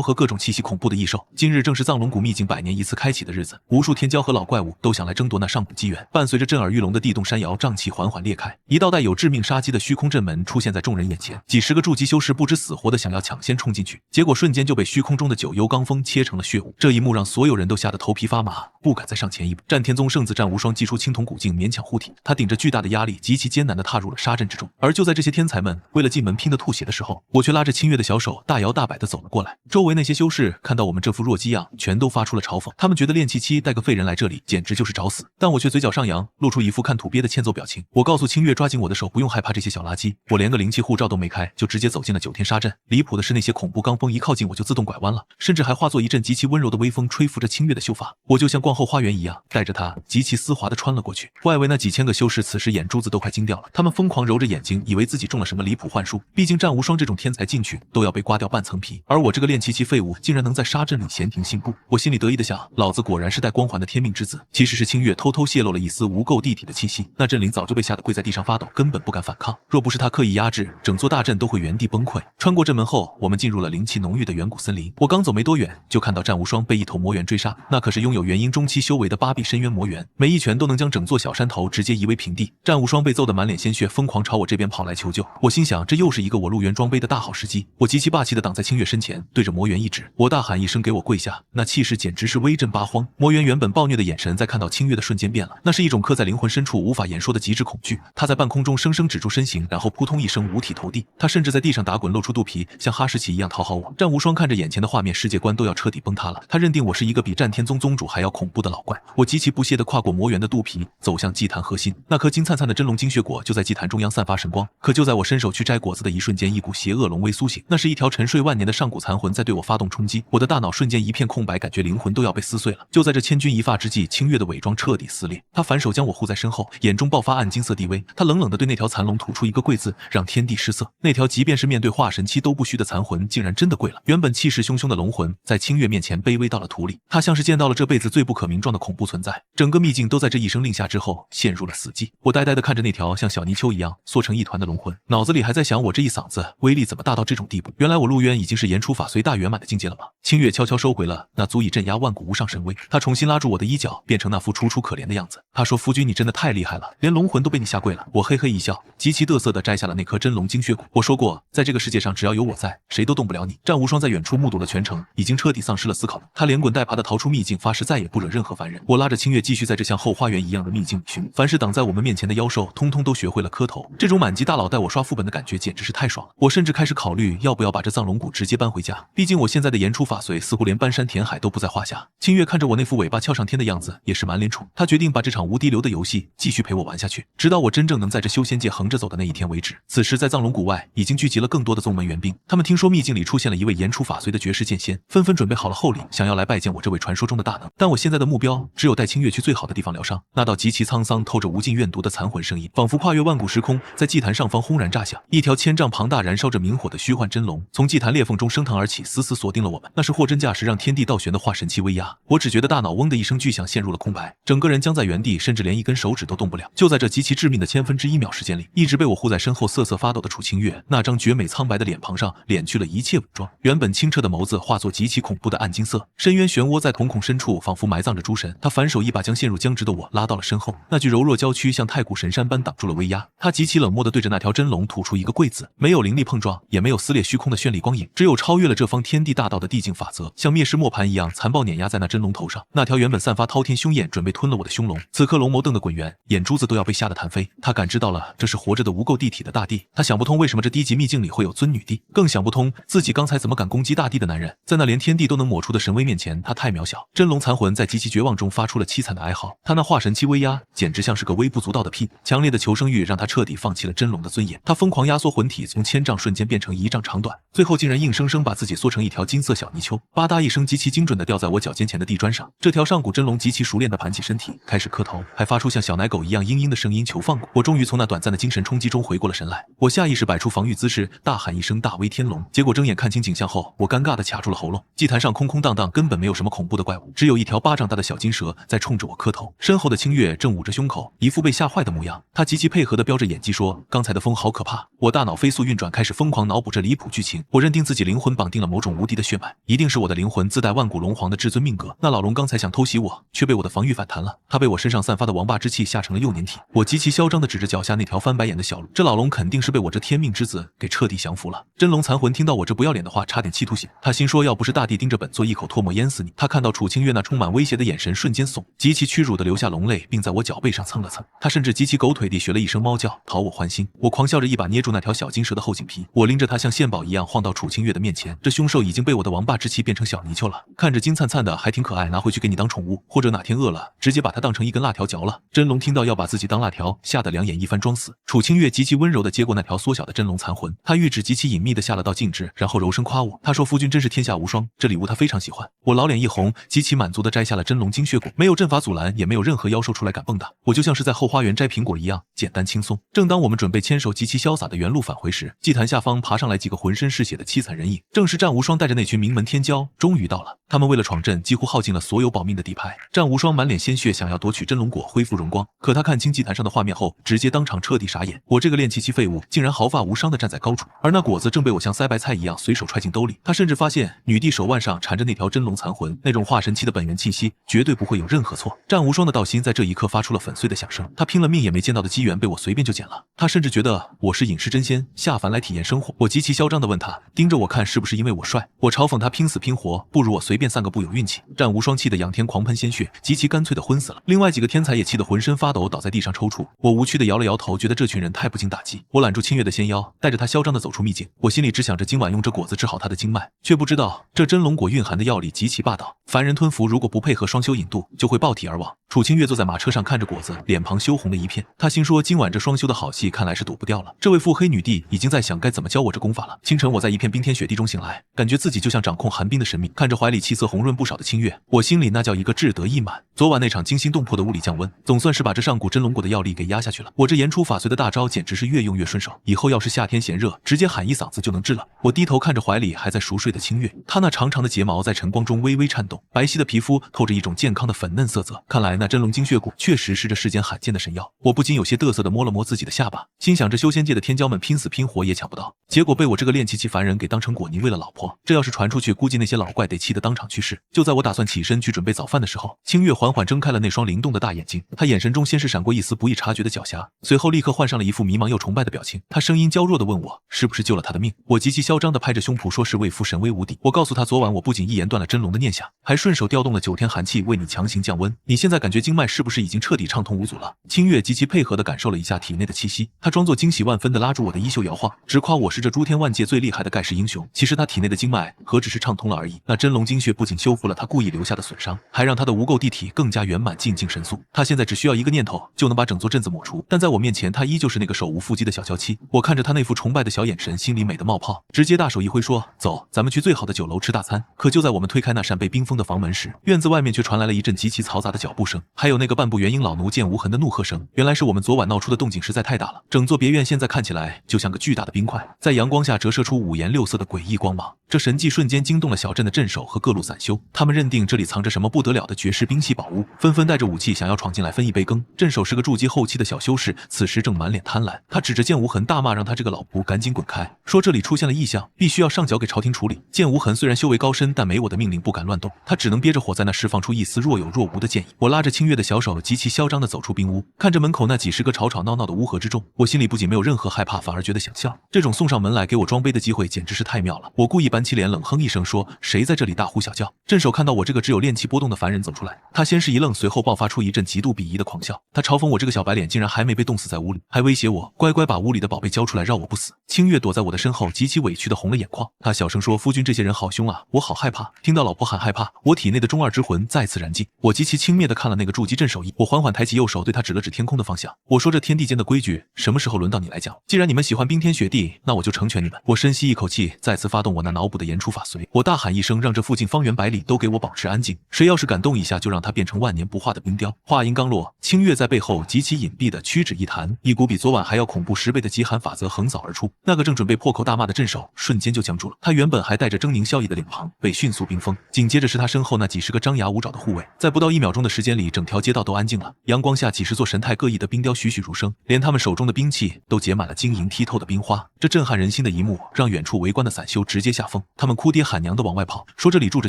和各种气息恐怖的异兽。今日正是藏龙谷秘境100年一次开启的日子，无数天骄和老怪物都想来争夺那上古机缘。伴随着震耳欲聋的地动山摇，瘴气缓缓裂开，一道带有致命杀机的虚空阵门出现在众人眼前。几十个筑基修士不知死活的想要抢先冲进去，结果瞬间就被虚空中的九幽罡风切成了血雾。这一幕让所有人都吓得头皮发麻，不敢再上前一步。战天宗圣子战无双祭出青铜古镜勉强护体，他顶着巨大的压力，极其艰难地踏入了杀阵之中。而就在这些天才们为了进门拼得吐血的时候，我却拉着清月的小手大摇大摆地走了过来。周围那些修士看到我们这副弱鸡样，全都发出了嘲讽，他们觉得练气期带个废人来这里简直就是找死。但我却嘴角上扬，露出一副看土鳖的欠揍表情。我告诉清月抓紧我的手，不用害怕这些小垃圾。我连个灵气护罩都没开，就直接走进了9天杀阵。离谱的是，那些恐怖罡风一靠近我就自动拐弯了，甚至还化作一阵极其温柔的微风吹拂着清月的秀发。我就像逛后花园一样，带着她极其丝滑地穿了过去。外围那几千个修士此时眼珠子都快惊掉了，他们疯狂揉着眼睛，以为自己中了什么离谱幻术。毕竟战无双这种天才进去都要被刮掉半层皮，而我这个练气期废物竟然能在杀阵里闲庭信步。我心里得意地想，老子果然是带光环的天命之子。其实是清月偷偷泄露了一丝无垢地体的气息，那阵灵早就被吓得跪在地上发抖，根本不敢反抗。若不是他刻意压制，整座大阵都会原地崩溃。穿过阵门后，我们进入了灵气浓郁的远古森林。我刚走没多远，就看到战无双被一头魔猿追杀，那可是拥有元婴中期修为的8臂深渊魔猿，每一拳都能将整座小山头直接夷为平地。战无双被揍得满脸鲜血，疯狂朝我这边跑来求救。我心想，这又是一个我入园装杯的大好时机。我极其霸气地挡在清月身前，对着魔猿一指，我大喊一声：“给我跪下！”那气势简直是威震八荒。魔猿原本暴虐的眼神在看到清月的瞬间变了，那是一种刻在灵魂深处无法言说的极致恐惧。他在半空中生生止住身形，然后扑通一声五体投地。他甚至在地上打滚，露出肚皮，像哈士奇一样讨好我。战无双看着眼前的画面，世界观都要彻底崩塌了。他认定我是一个比战天宗宗主还要恐怖的老怪。我极其不屑地跨过魔猿的肚皮，走向祭坛核心。那颗金灿灿的真龙精血果就在祭坛中央散发神光。可就在我伸手去摘果子的一瞬间，一股邪恶龙威苏醒，那是一条沉睡万年的上古残魂在对我发动冲击。我的大脑瞬间一片空白，感觉灵魂都要被撕碎了。就在这千钧一发之际，清月的伪装彻底撕裂，他反手将我护在身后，眼中爆发暗金色地威。他冷冷地对那条残龙吐出一个跪字，让天地失色。那条即便是面对化神期都不虚的残魂，竟然真的跪了。原本气势汹汹的龙魂，在清月面前卑微到了土里。他像是见到了这辈子最不可名状的恐怖存在。整个秘境都在这一声令下之后陷入了死寂。我呆呆地看着那条像小泥鳅一样缩成一团的龙魂，脑子里还在想，我这一嗓子威力怎么大到这种地步？原来我陆渊已经是言出法随大圆满的境界了吗？清月悄悄收回了那足以镇压万古无上神威，他重新拉住我的衣角，变成那副楚楚可怜的样子。他说：“夫君，你真的太厉害了，连龙魂都被你下跪了。”我嘿嘿一笑，极其得瑟地摘下了那颗真龙精血果。我说过，在这个世界上，只要有我在，谁都动不了你。战无双在远处目睹了全程，已经彻底丧失了思考。他连滚带爬地逃出秘境，发誓再也不惹任何凡人。我拉着清月继续在这像后花园一样的秘境里寻，凡是挡在我们面前的妖兽，通通都学会了磕头。这种满级大佬带我刷副本的感觉简直是太爽了。我甚至开始考虑要不要把这藏龙骨直接搬回家，毕竟我现在的言出法随似乎连搬山填海都不在话下。清月看着我那副尾巴翘上天的样子，也是满脸宠。他决定把这场无敌流的游戏继续陪我玩下去，直到我真正能在这修仙界横着走的那一天为止。此时在藏龙谷外已经聚集了更多的宗门援兵，他们听说秘境里出现了一位言出法随的绝世剑仙，纷纷准备好了厚礼，想要来拜见我这位传说中的大能。但我现在的目标只有带清月去最好的地方疗伤。那道极其沧桑透着无尽怨毒的残魂声音，仿佛跨越万古时空，在祭坛上方轰然炸响。一条千丈庞大燃烧着明火的虚幻真龙从祭坛裂缝中升腾而起，死死锁定了我们。那是货真价实让天地倒悬的化神期威压。我只觉得大脑嗡的一声巨响，陷入了空白，整个人僵在原地，甚至连一根手指都动不了。就在这极其致命的1/1000秒时间里，一直被我护在身后瑟瑟发抖的楚清月，那张绝美苍白的脸庞上敛去了一切伪装，原本清澈的眸子化作极其恐怖的暗金色，深渊漩涡在瞳孔深处仿佛埋葬着诸神。他反手一把将陷入僵直的我拉到了身后，那具柔弱娇躯像太古神山般挡住了威压。他极其冷漠地对着那条真龙吐出一个跪字，没有灵力碰撞，也没有撕裂虚空的绚丽光影，只有超越了这方天地大道的地境法则，像灭世磨盘一样残暴碾压在那真龙头上。那条原本散发滔天凶焰准备吞了我的凶龙，此刻龙眸瞪得滚圆，眼珠子都要被吓得弹飞。他感知到了这是活着的无垢地体的大地，他想不通为什么这低级秘境里会有尊女帝，更想不通自己刚才怎么敢攻击大地的男人。在那连天地都能抹除的神威面前，他太渺小。真龙残魂在极其绝望中发出了凄惨的哀嚎，他那化神期威压简直像是个微不足道的屁。强烈的求生欲让他彻底放弃了真龙的尊严，他疯狂压缩魂体，从千丈瞬间变成1丈长短，最后竟然硬生生把自己缩成一条金色小泥鳅，吧嗒一声极其精准地掉在我脚尖前的地砖上。这条上古真龙极其熟练地盘起身体，开始磕头，还发出像小奶狗一样嘤嘤的声音求放过。我终于从那短暂的精神冲击中回过了神来，我下意识摆出防御姿势，大喊一声大威天龙。结果睁眼看清景象后，我尴尬地卡住了喉咙。祭坛上空空荡荡，根本没有什么恐怖的怪物，只有一条巴掌大的小金蛇在冲着我磕头。身后的清月正捂着胸口，一副被吓坏的模样。他极其配合地飙着演技说：“刚才的风好可怕。”我大脑飞速运转，开始疯狂脑补着离谱剧情。我认定自己灵魂绑定了某种无敌的血脉，一定是我的灵魂自带万古龙皇的至尊命格。那老龙刚才想偷袭我，却被我的防御反弹了。他被我身上散发的王霸之气吓成了幼年体。我极其嚣张地指着脚下那条翻白眼的小龙，这老龙肯定是被我这天命之子给彻底降服了。真龙残魂听到我这不要脸的话，差点气吐血。他心说，要不是大帝盯着本座一口唾沫淹死你。他看到楚清月那充满威胁的眼神，瞬间怂，极其屈辱地流下龙泪，并在我脚背上蹭了蹭。他甚至极其狗腿地学了一声猫叫，讨我欢心。我狂笑着一把捏住那条小金蛇的后颈皮，我拎着它像献宝一样晃到楚清月的面前。这凶兽已经被我的王霸之气变成小泥鳅了，看着金灿灿的，还挺可爱，拿回去给你当宠物，或者哪天饿了，直接把它当成一根辣条嚼了。真龙听到要把自己当辣条，吓得两眼一番装死。楚清月极其温柔地接过那条缩小的真龙残魂，他玉指极其隐秘地下了道禁制，然后柔声夸我，他说夫君真是天下无双，这礼物他非常喜欢。我老脸一红，极其满足地摘下了真龙精血果，没有阵法阻拦，也没有任何妖兽出来敢蹦跶，我就像是在后花园摘苹果一样简单轻松。正当我们准备牵手极其潇洒的原路返回时，祭坛下方爬上来几个浑身是血的凄惨人影，正是战无双带着那群名门天骄终于到了。他们为了闯阵，几乎耗尽了所有保命的底牌。战无双满脸鲜血，想要夺取真龙果恢复荣光，可他看清祭坛上的画面后，直接当场彻底傻眼。我这个练气期废物，竟然毫发无伤地站在高处，而那果子正被我像塞白菜一样随手揣进兜里。他甚至发现女帝手腕上缠着那条真龙残魂，那种化神期的本源气息，绝对不会有任何错。战无双的道心在这一刻发出了粉碎的响声，他拼了命也没见到的机缘被我随便就捡了。他甚至觉得我是隐世真仙下凡来体验生活。我极其嚣张地问他，盯着我看是不是因为我帅？我嘲讽他拼死拼活，不如我随便散个步有运气。战无双气得仰天狂喷鲜血，极其干脆的昏死了。另外几个天才也气得浑身发抖，倒在地上抽搐。我无趣的摇了摇头，觉得这群人太不经打击。我揽住清月的纤腰，带着她嚣张的走出秘境。我心里只想着今晚用这果子治好她的经脉，却不知道这真龙果蕴含的药力极其霸道，凡人吞服如果不配合双修引渡，就会爆体而亡。楚清月坐在马车上看着果子，脸庞羞红了一片。她心说今晚这双修的好戏看来是躲不掉了。这位腹黑女帝已经在想该怎么教我这功法了。清晨我在一片冰天雪地中醒来，感觉自己就像掌控寒冰的神明。看着怀里气色红润不少的清月，我心里那叫一个志得意满。昨晚那场惊心动魄的物理降温，总算是把这上古真龙果的药力给压下去了。我这言出法随的大招简直是越用越顺手，以后要是夏天嫌热，直接喊一嗓子就能治了。我低头看着怀里还在熟睡的清月，她那长长的睫毛在晨光中微微颤动，白皙的皮肤透着一种健康的粉嫩色泽。看来那真龙精血骨确实是这世间罕见的神药。我不禁有些得瑟地摸了摸自己的下巴，心想这修仙界的天骄们拼死拼活也抢不到，结果被我这个练气期凡人给当成果泥喂了老婆。这要是传出去，估计那些老怪得气得当场去世。就在我打算起身去准备早饭的时候，清月缓缓睁开了那双灵动的大眼睛，她眼神中先是闪过一丝不易察觉的狡黠，随后立刻换上了一副迷茫又崇拜的表情。她声音娇弱地问我是不是救了她的命。我极其嚣张地拍着胸脯说是为夫神威无敌。我告诉她昨晚我不仅一言断了真龙的念想，还顺手调动了9天寒气为你强行降温，你现在感觉经脉是不是已经彻底畅通无阻了？清月极其配合地感受了一下体内的气息，她装作惊喜万分地拉住我的衣袖摇晃，直夸我是这诸天万界最厉害的盖世英雄。其实她体内的经脉何止是畅通了而已，那真龙精血不仅修复了她故意留下的损伤，还让她的无垢地体更加圆满进境神速。她现在只需要一个念头就能把整座镇子抹除，但在我面前她依旧是那个手无缚鸡的小娇妻。我看着她那副崇拜的小眼神，心里美得冒泡，直接大手一挥说走，咱们去最好的酒楼吃大餐。可就在我们推开那扇被冰封的房门时，院子外面却传来了一阵极其嘈杂的脚步声，还有那个半步元婴老奴剑无痕的怒喝声。原来是我们昨晚闹出的动静实在太大了，整座别院现在看起来就像个巨大的冰块，在阳光下折射出五颜六色的诡异光芒。这神迹瞬间惊动了小镇的镇守和各路散修，他们认定这里藏着什么不得了的绝世兵器宝物，纷纷带着武器想要闯进来分一杯羹。镇守是个筑基后期的小修士，此时正满脸贪婪，他指着剑无痕大骂让他这个老仆赶紧滚开，说这里出现了异象，必须要上缴给朝廷处理。剑无痕虽然修为高深，但没我的命令不敢乱动，他只能憋着火在那释放出一丝若有若无的剑意。我拉着清月的小手极其嚣张地走出冰屋，看着门口那几十个吵吵闹闹的乌合之众，我心里不仅没有任何害怕，反而觉得想笑。这种送上门来给我装杯的机会简直是太妙了。我故意板起脸冷哼一声说谁在这里大呼小叫。镇守看到我这个只有炼气波动的凡人走出来，他先是一愣，随后爆发出一阵极度鄙夷的狂笑。他嘲讽我这个小白脸竟然还没被冻死在屋里，还威胁我乖乖把屋里的宝贝交出来让我不死。清月躲在我的身后极其委屈地红了眼眶，他小声说夫君这些人好凶啊，我好害怕。听到老婆喊害怕，我体内的中二之魂再次燃尽。我极其轻蔑地看了那个筑基镇守一，我缓缓抬起右手对他指了指天空的方向，我说这天地间的规矩什么时候轮到你来讲？既然你们喜欢冰天雪地，那我就成全你们。我深吸一口气，再次发动我那脑补的言出法随，我大喊一声让这附近方圆百里都给我保持安静，谁要是敢动一下就让他变成万年不化的冰雕。话音刚落，清月在背后极其隐蔽的屈指一弹，一股比昨晚还要恐怖10倍的极寒法则横扫而出，那个正准备破口大骂的镇守瞬间就僵住了，他原本还带着狰狞笑意的脸庞被迅速冰封，紧接着是他身后那几十个张牙舞爪的护卫，在不到1秒钟的时间里，整条街道都安静了。阳光下几十座神态各异的冰雕栩栩如生，连他们手中的兵器都结满了晶莹剔透的冰花。这震撼人心的一幕让远处围观的散修直接吓疯，他们哭爹喊娘的往外跑，说这里住着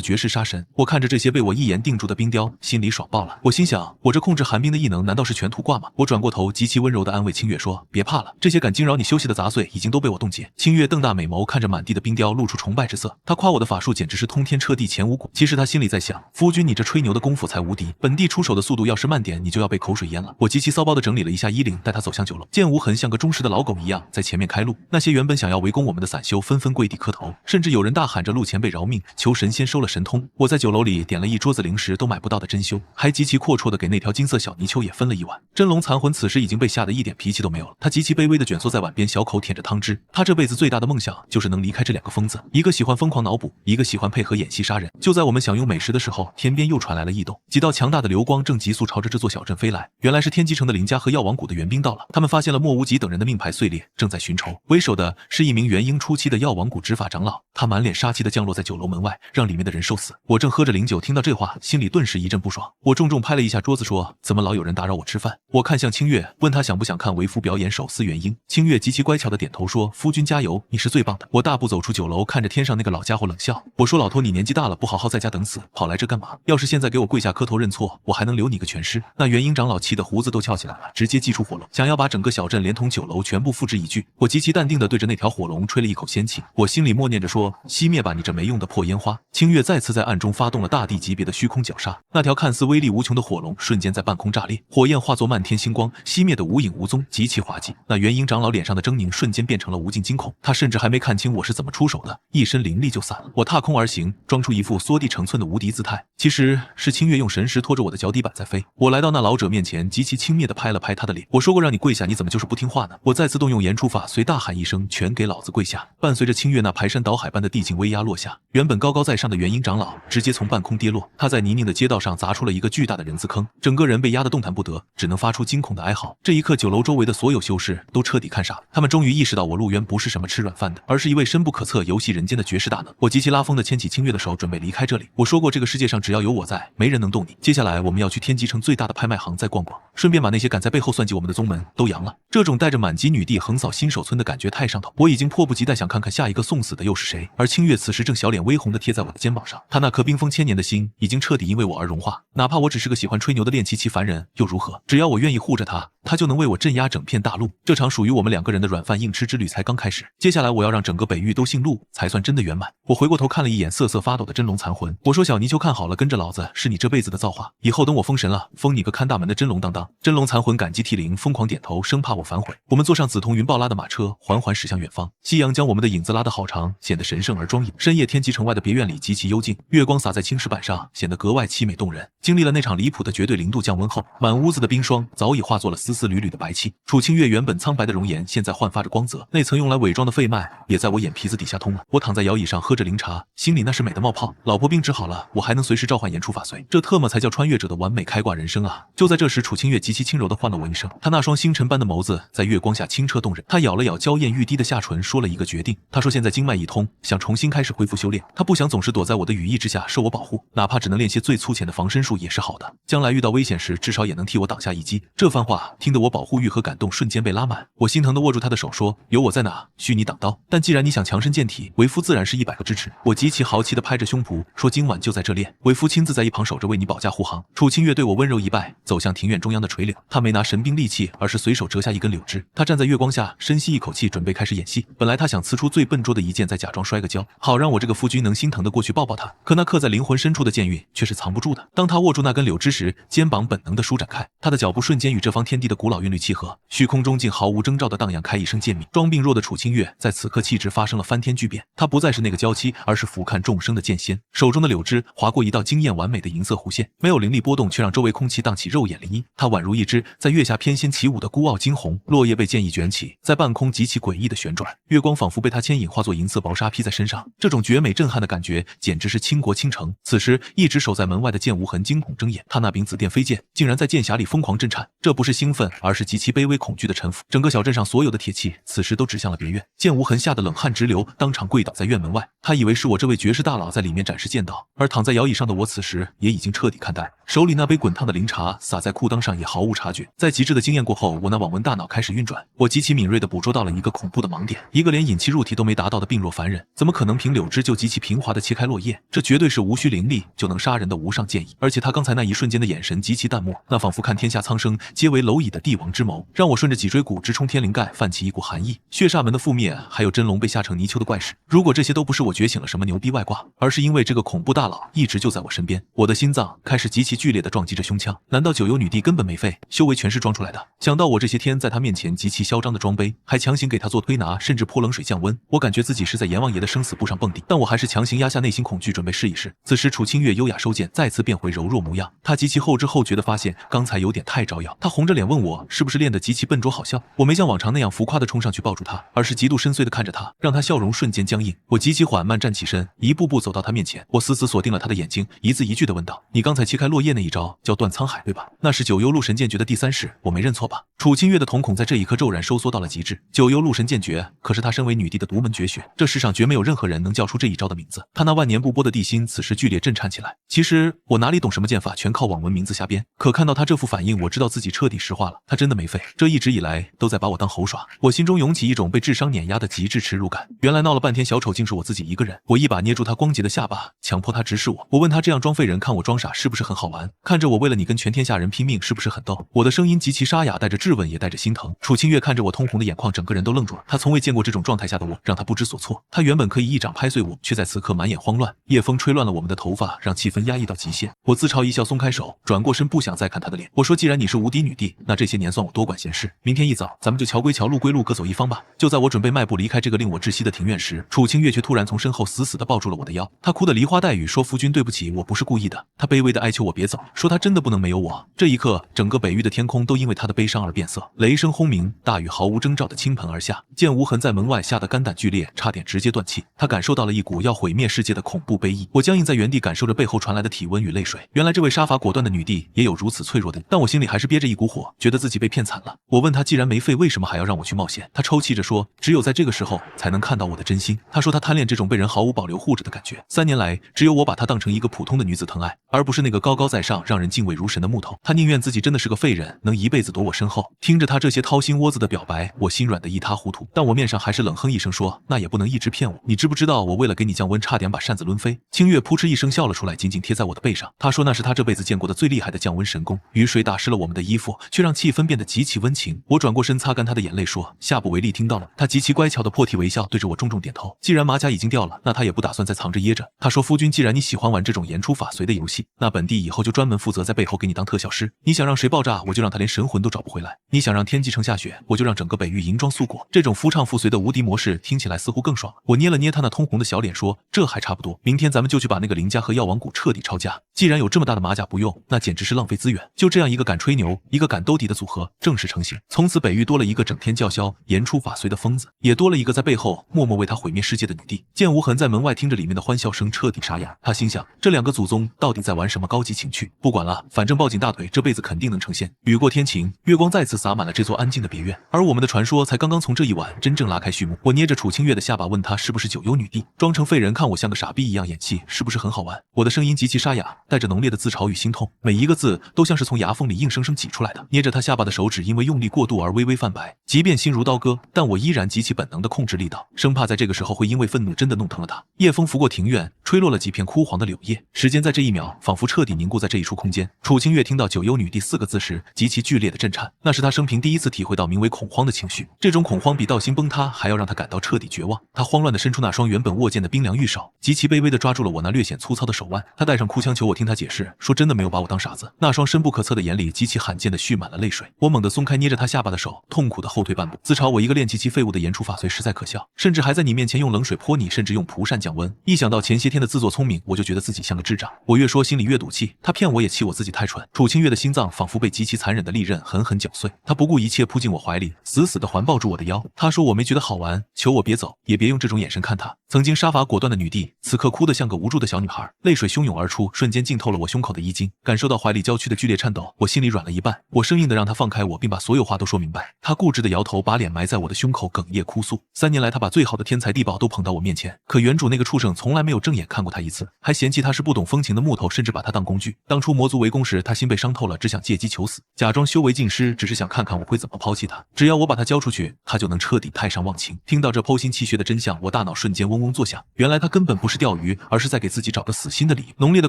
绝世杀神。我看着这些被我一言定住的冰雕，心里爽爆了。我心想，我这控制寒冰的异能难道是全图挂吗？我转过头极其温柔地安慰清月说别怕了，这些敢惊扰你休息的杂碎已经都被我冻结。清月瞪大美眸看着满地的冰雕，露出崇拜之色，他夸我的法术简直是通天彻地前无古。其实他心里在想，夫君你这吹牛的功夫才无敌，本地出手的速度要是慢点，你就要被口水淹了。我极其骚包地整理了一下衣领，带他走向酒楼。剑无痕像个忠实的老狗一样在前面开路，那些原本想要围攻我们的散修纷纷跪地磕头，甚至有人大喊着路前辈饶命，求神仙收了神通。我在酒楼里点了一桌子零食都买不到的珍馐，还极其阔绰地给那条金色小泥鳅也分了一碗。真龙残魂此时已经被吓得一点脾气都没有了，他极其卑微地卷缩在碗边，小口舔着汤汁。他这辈子最大的梦想就是能离开这两个疯子，一个喜欢疯狂脑补，一个喜欢配合演戏杀人。就在我们享用美食的时候，天边又传来了异动，几道强大的流光正急速朝着这座小镇飞来。原来是天机城的林家和药王谷的援兵到了，他们发现了莫无极等人的命牌碎裂，正在寻仇。为首的是一名元婴初期的药王谷执法长老，他满脸杀气地降落在酒楼门外，让里面的人受死。我正喝着灵酒，听到这话，心里顿时一阵不爽。我重重拍了一下桌子说，怎么老有人打扰我吃饭？我看向清月，问他想不想看为夫表演手撕元婴。清月极其乖巧的点头说：“夫君加油，你是最棒的。”我大步走出酒楼，看着天上那个老家伙冷笑。我说：“老头，你年纪大了，不好好在家等死，跑来这干嘛？要是现在给我跪下磕头认错，我还能留你个全尸。”那元婴长老气得胡子都翘起来了，直接祭出火龙，想要把整个小镇连同酒楼全部付之一炬。我极其淡定地对着那条火龙吹了一口仙气，我心里默念着说：“熄灭吧，你这没用的破烟花！”清月再次在暗中发动了大地级别的虚空绞杀，那条看似威力无穷的火龙瞬间在半空炸裂，火焰化作漫天星光，熄灭的无影无踪，极其滑稽。那元婴长老脸上的狰狞瞬间变成了无尽惊恐，他甚至还没看清我是怎么出手的，一身灵力就散了。我踏空而行，装出一副缩地成寸的无敌姿态，其实是清月用神识拖着我的脚底板在飞。我来到那老者面前，极其轻蔑地拍了拍他的脸，我说过让你跪下，你怎么就是不听话呢？我再次动用言出法随，大喊一声：“全给老子跪下！”伴随着清月那排山倒海般的地境威压落下，原本高高在上的元婴长老直接从半空跌落，他在泥泞的街道上砸出了一个巨大的人字坑，整个人被压得动弹不得，只能发出惊恐的哀嚎。这一刻，酒楼周围的所有修士都彻底看傻了，他们终于意识到我陆渊不是什么吃软饭的，而是一位深不可测、游戏人间的绝世大能。我极其拉风的牵起清月的手，准备离开这里。我说过，这个世界上只要有我在，没人能动你。接下来我们要去天极城最大的拍卖行再逛逛，顺便把那些敢在背后算计我们的宗门都扬了。这种带着满级女帝横扫新手村的感觉太上头，我已经迫不及待想看看下一个送死的又是谁。而清月此时正小脸微红的贴在我的肩膀上，她那颗冰封千年的心已经彻底因为我而融化。哪怕我只是个喜欢吹牛的练气期凡人又如何？只要我愿意护着她，她就能为我镇压整片大陆。这场属于我们两个人的软饭硬吃之旅才刚开始，接下来我要让整个北域都姓陆，才算真的圆满。我回过头看了一眼瑟瑟发抖的真龙残魂，我说：“小泥鳅，看好了，跟着老子是你这辈子的造化，以后等我封神了，封你个看大门的真龙当当。”真龙残魂感激涕零，疯狂点头，生怕我反悔。我们坐上紫铜云豹拉的马车，缓缓驶向远方。夕阳将我们的影子拉得好长，显得神圣而庄严。深夜天极城外的别院里极其幽静，月光洒在青石板上，显得格外凄美动人。经历了那场离谱的绝对零度降温后，满屋子的冰霜早已化作了丝丝缕缕的白气。楚清月原本苍白的容颜现在焕发着光泽，那层用来伪装的肺脉也在我眼皮子底下通了。我躺在摇椅上喝着灵茶，心里那是美的冒泡。老婆病治好了，我还能随时召唤言出法随，这特么才叫穿越者的完美开挂人生啊！就在这时，楚清月极其轻柔地唤了我一声，她那双星辰般的眸子在月光下清澈动人。她咬了咬娇艳欲滴的下唇，说了一个决定。她说现在经脉一通，想重新开始恢复修炼，她不想总是躲在我的羽翼之下受我保护，哪怕只能练些最粗浅的防身术也是好的，将来遇到危险时至少也能替我挡下一击。这番话听得我保护欲和感动瞬间被拉满，我心疼地握住她的手说：“有我在哪，需你挡刀。但既然你想强身健体，为夫自然是100个支持。”我极其豪气地拍着胸脯说：“今晚就在这练，为夫亲自在一旁守着为你保驾护航。”楚清月对我温柔一拜，走向庭院中央的垂柳。她没拿神兵利器，而是随手折下一根柳枝。她站在月光下，深吸一口气，准备开始演戏。本来她想呲出最笨拙的一剑，再假装摔个跤，好让我这个夫君能心疼的过去抱抱她。可那刻在灵魂深处的剑韵却是藏不住的。当她握住那根柳枝时，肩膀本能的舒展开，她的脚步瞬间与这方天地的古老韵律契合，虚空中竟毫无征兆的荡漾开一声剑鸣。装病弱的楚清月在此刻气质发生了翻天巨变，她不再是那个娇妻，而是俯瞰众生的剑仙。手中的柳枝划过一道惊艳完美的银色弧线，没有灵力波动，却让周围空气荡起肉眼涟漪。它宛如一只在月下翩跹起舞的孤傲惊鸿，落叶被剑意卷起，在半空极其诡异的旋转，月光仿佛被它牵引，化作银色薄纱披在身上。这种绝美震撼的感觉简直是倾国倾城。此时一直守在门外的剑无痕惊恐睁眼，他那柄紫电飞剑竟然在剑匣里疯狂震颤，这不是兴奋，而是极其卑微恐惧的臣服。整个小镇上所有的铁器此时都指向了别院，剑无痕吓得冷汗直流，当场跪倒在院门外。他以为是我这位绝世大佬在里面展示剑道，而躺在摇椅上的我此时也已经彻底看呆，手里那杯滚烫的灵茶洒在裤裆上也毫无察觉。在极致的经验过后，我那网纹大脑开始运转，我极其敏锐地捕捉到了一个恐怖的盲点，一个连引气入体都没达到的病弱凡人，怎么可能凭柳枝就极其平滑地切开落叶？这绝对是无需灵力就能杀人的无上剑意。而且他刚才那一瞬间的眼神极其淡漠，那仿佛看天下苍生皆为蝼蚁的帝王之谋，让我顺着脊椎骨直冲天灵盖泛起一股寒意。血煞门的覆灭，还有真龙被吓成泥鳅的怪事，如果这些都不是我觉醒了什么牛逼外挂，而是因为这个恐怖大佬一直就在我身边，我的心脏开始极其剧烈地撞击着胸腔。难道九幽女帝根本没废，修为全是装出来的？想到我这些天在他面前极其嚣张的装杯，还强行给他做推拿，甚至泼冷水降温，我感觉自己是在阎王爷的生死簿上蹦迪，但我还是强行压下内心恐惧，准备试一试。此时楚清月优雅收剑，再次变回柔弱模样。她极其后知后觉地发现刚才有点太招摇，她红着脸问我是不是练得极其笨拙好笑。我没像往常那样浮夸地冲上去抱住她，而是极度深邃地看着她，让她笑容瞬间僵硬。我极其缓慢站起身，一步步走到她面前，我死死锁定了她的眼睛，一字一句地问道：“你刚才切开落叶那一招叫断沧海对吧？那是九幽鹿神剑诀的第3式，我没认错吧？”楚清月的瞳孔在这一刻骤然收缩到了极致。九幽鹿神剑诀可是她身为女帝的独门绝学，这世上绝没有任何人能叫出这一招的名字。她那万年不波的地心此时剧烈震颤起来。其实我哪里懂什么剑法，全靠网文名字瞎编。可看到她这副反应，我知道自己彻底石化了。话了，他真的没废，这一直以来都在把我当猴耍。我心中涌起一种被智商碾压的极致耻辱感。原来闹了半天小丑竟是我自己一个人。我一把捏住他光洁的下巴，强迫他直视我。我问他这样装废人看我装傻是不是很好玩？看着我为了你跟全天下人拼命是不是很逗？我的声音极其沙哑，带着质问也带着心疼。楚清月看着我通红的眼眶，整个人都愣住了。他从未见过这种状态下的我，让他不知所措。他原本可以一掌拍碎我，却在此刻满眼慌乱。夜风吹乱了我们的头发，让气氛压抑到极限。我自嘲一笑，松开手，转过身，不想再看他的脸。我说既然你是无敌女帝，那这些年算我多管闲事。明天一早咱们就桥归桥，路归路，各走一方吧。就在我准备迈步离开这个令我窒息的庭院时，楚清月却突然从身后死死地抱住了我的腰。她哭得梨花带雨，说夫君对不起，我不是故意的。她卑微地哀求我别走，说她真的不能没有我。这一刻，整个北域的天空都因为她的悲伤而变色，雷声轰鸣，大雨毫无征兆地倾盆而下。见无痕在门外吓得肝胆俱裂，差点直接断气。他感受到了一股要毁灭世界的恐怖悲意。我僵硬在原地，感受着背后传来的体温与泪水。原来这位杀伐果断的女帝也有如此脆弱的，但我心里还是憋着一股火，觉得自己被骗惨了。我问她，既然没废，为什么还要让我去冒险？她抽泣着说，只有在这个时候才能看到我的真心。她说她贪恋这种被人毫无保留护着的感觉，3年来只有我把她当成一个普通的女子疼爱，而不是那个高高在上让人敬畏如神的木头。她宁愿自己真的是个废人，能一辈子躲我身后。听着她这些掏心窝子的表白，我心软得一塌糊涂，但我面上还是冷哼一声说，那也不能一直骗我，你知不知道我为了给你降温差点把扇子抡飞？清月扑哧一声笑了出来，紧紧贴在我的背上。她说那是她这辈子见过的最厉害的降温神功。雨水打湿了我们的衣服，却让气氛变得极其温情。我转过身擦干她的眼泪说，下不为例，听到了。她极其乖巧的破涕为笑，对着我重重点头。既然马甲已经掉了，那她也不打算再藏着掖着。她说夫君，既然你喜欢玩这种言出法随的游戏，那本帝以后就专门负责在背后给你当特效师。你想让谁爆炸，我就让他连神魂都找不回来。你想让天际城下雪，我就让整个北域银装素裹。这种夫唱妇随的无敌模式听起来似乎更爽。我捏了捏他那通红的小脸说，这还差不多，明天咱们就去把那个林家和药王谷彻底抄家。既然有这么大的马甲不用，那简直是浪费资源。就这样一个敢吹牛，一个敢兜底的组合正式成型。从此北域多了一个整天叫嚣言出法随的疯子，也多了一个在背后默默为他毁灭世界的女帝。见无痕在门外听着里面的欢笑声，彻底傻眼。他心想，这2个祖宗到底在玩什么高级情趣？不管了，反正抱紧大腿这辈子肯定能成仙。雨过天晴，月光再次洒满了这座安静的别院，而我们的传说才刚刚从这一晚真正拉开序幕。我捏着楚清月的下巴问她是不是九幽女帝，装成废人看我像个傻逼一样演戏，是不是很好玩？我的声音极其沙哑，带着浓烈的自嘲与心痛，每一个字都像是从牙缝里硬生生挤出来的。捏着她下巴的手指因为用力过度而微微泛白，即便心如刀割，但我依然极其本能地控制力道，生怕在这个时候会因为愤怒真的弄疼了她。夜风拂过庭院，吹落了几片枯黄的柳叶，时间在这一秒仿佛彻底凝固在这一处空间。楚清月听到九幽女帝4个字时极其剧烈的震颤，那是她生平第一次体会到名为恐慌的情绪。这种恐慌比道心崩塌还要让她感到彻底绝望。她慌乱地伸出那双原本握剑的冰凉玉手，极其卑微地抓住了我那略显粗糙的手腕。她带上哭腔求我听她解释，说真的没有把我当傻子。那双深不可测的眼里极其罕见地蓄满了泪水。我猛地松开捏着她下巴的手，痛苦地后退半步，自嘲我一个练气期废物的言出法随实在可笑，甚至还在你面前用冷水泼你，甚至用蒲扇降温。一想到前些天的自作聪明，我就觉得自己像个智障。我越说心里越赌气，她骗我也气我自己太蠢。楚清月的心脏仿佛被极其残忍的利刃狠狠绞碎，她不顾一切扑进我怀里，死死地环抱住我的腰。她说我没觉得好玩，求我别走，也别用这种眼神看她。曾经杀伐果断的女帝，此刻哭得像个无助的小女孩，泪水汹涌而出，瞬间浸透了我胸口的衣襟。感受到怀里娇躯的剧烈颤抖，我心里软了一半。我生硬地让她放开我，并把所有话都说明白。她固执地摇头，把脸埋在我的胸口，哽咽哭诉。3年来，她把最好的天才地宝都捧到我面前，可原主那个畜生从来没有正眼看过她一次，还嫌弃她是不懂风情的木头，甚至把她当工具。当初魔族围攻时，她心被伤透了，只想借机求死，假装修为尽失，只是想看看我会怎么抛弃她。只要我把她交出去，她就能彻底太上忘情。听到这剖心泣血的真相，我大脑瞬间嗡嗡作响。原来她根本不是钓鱼，而是在给自己找个死心的理由。浓烈的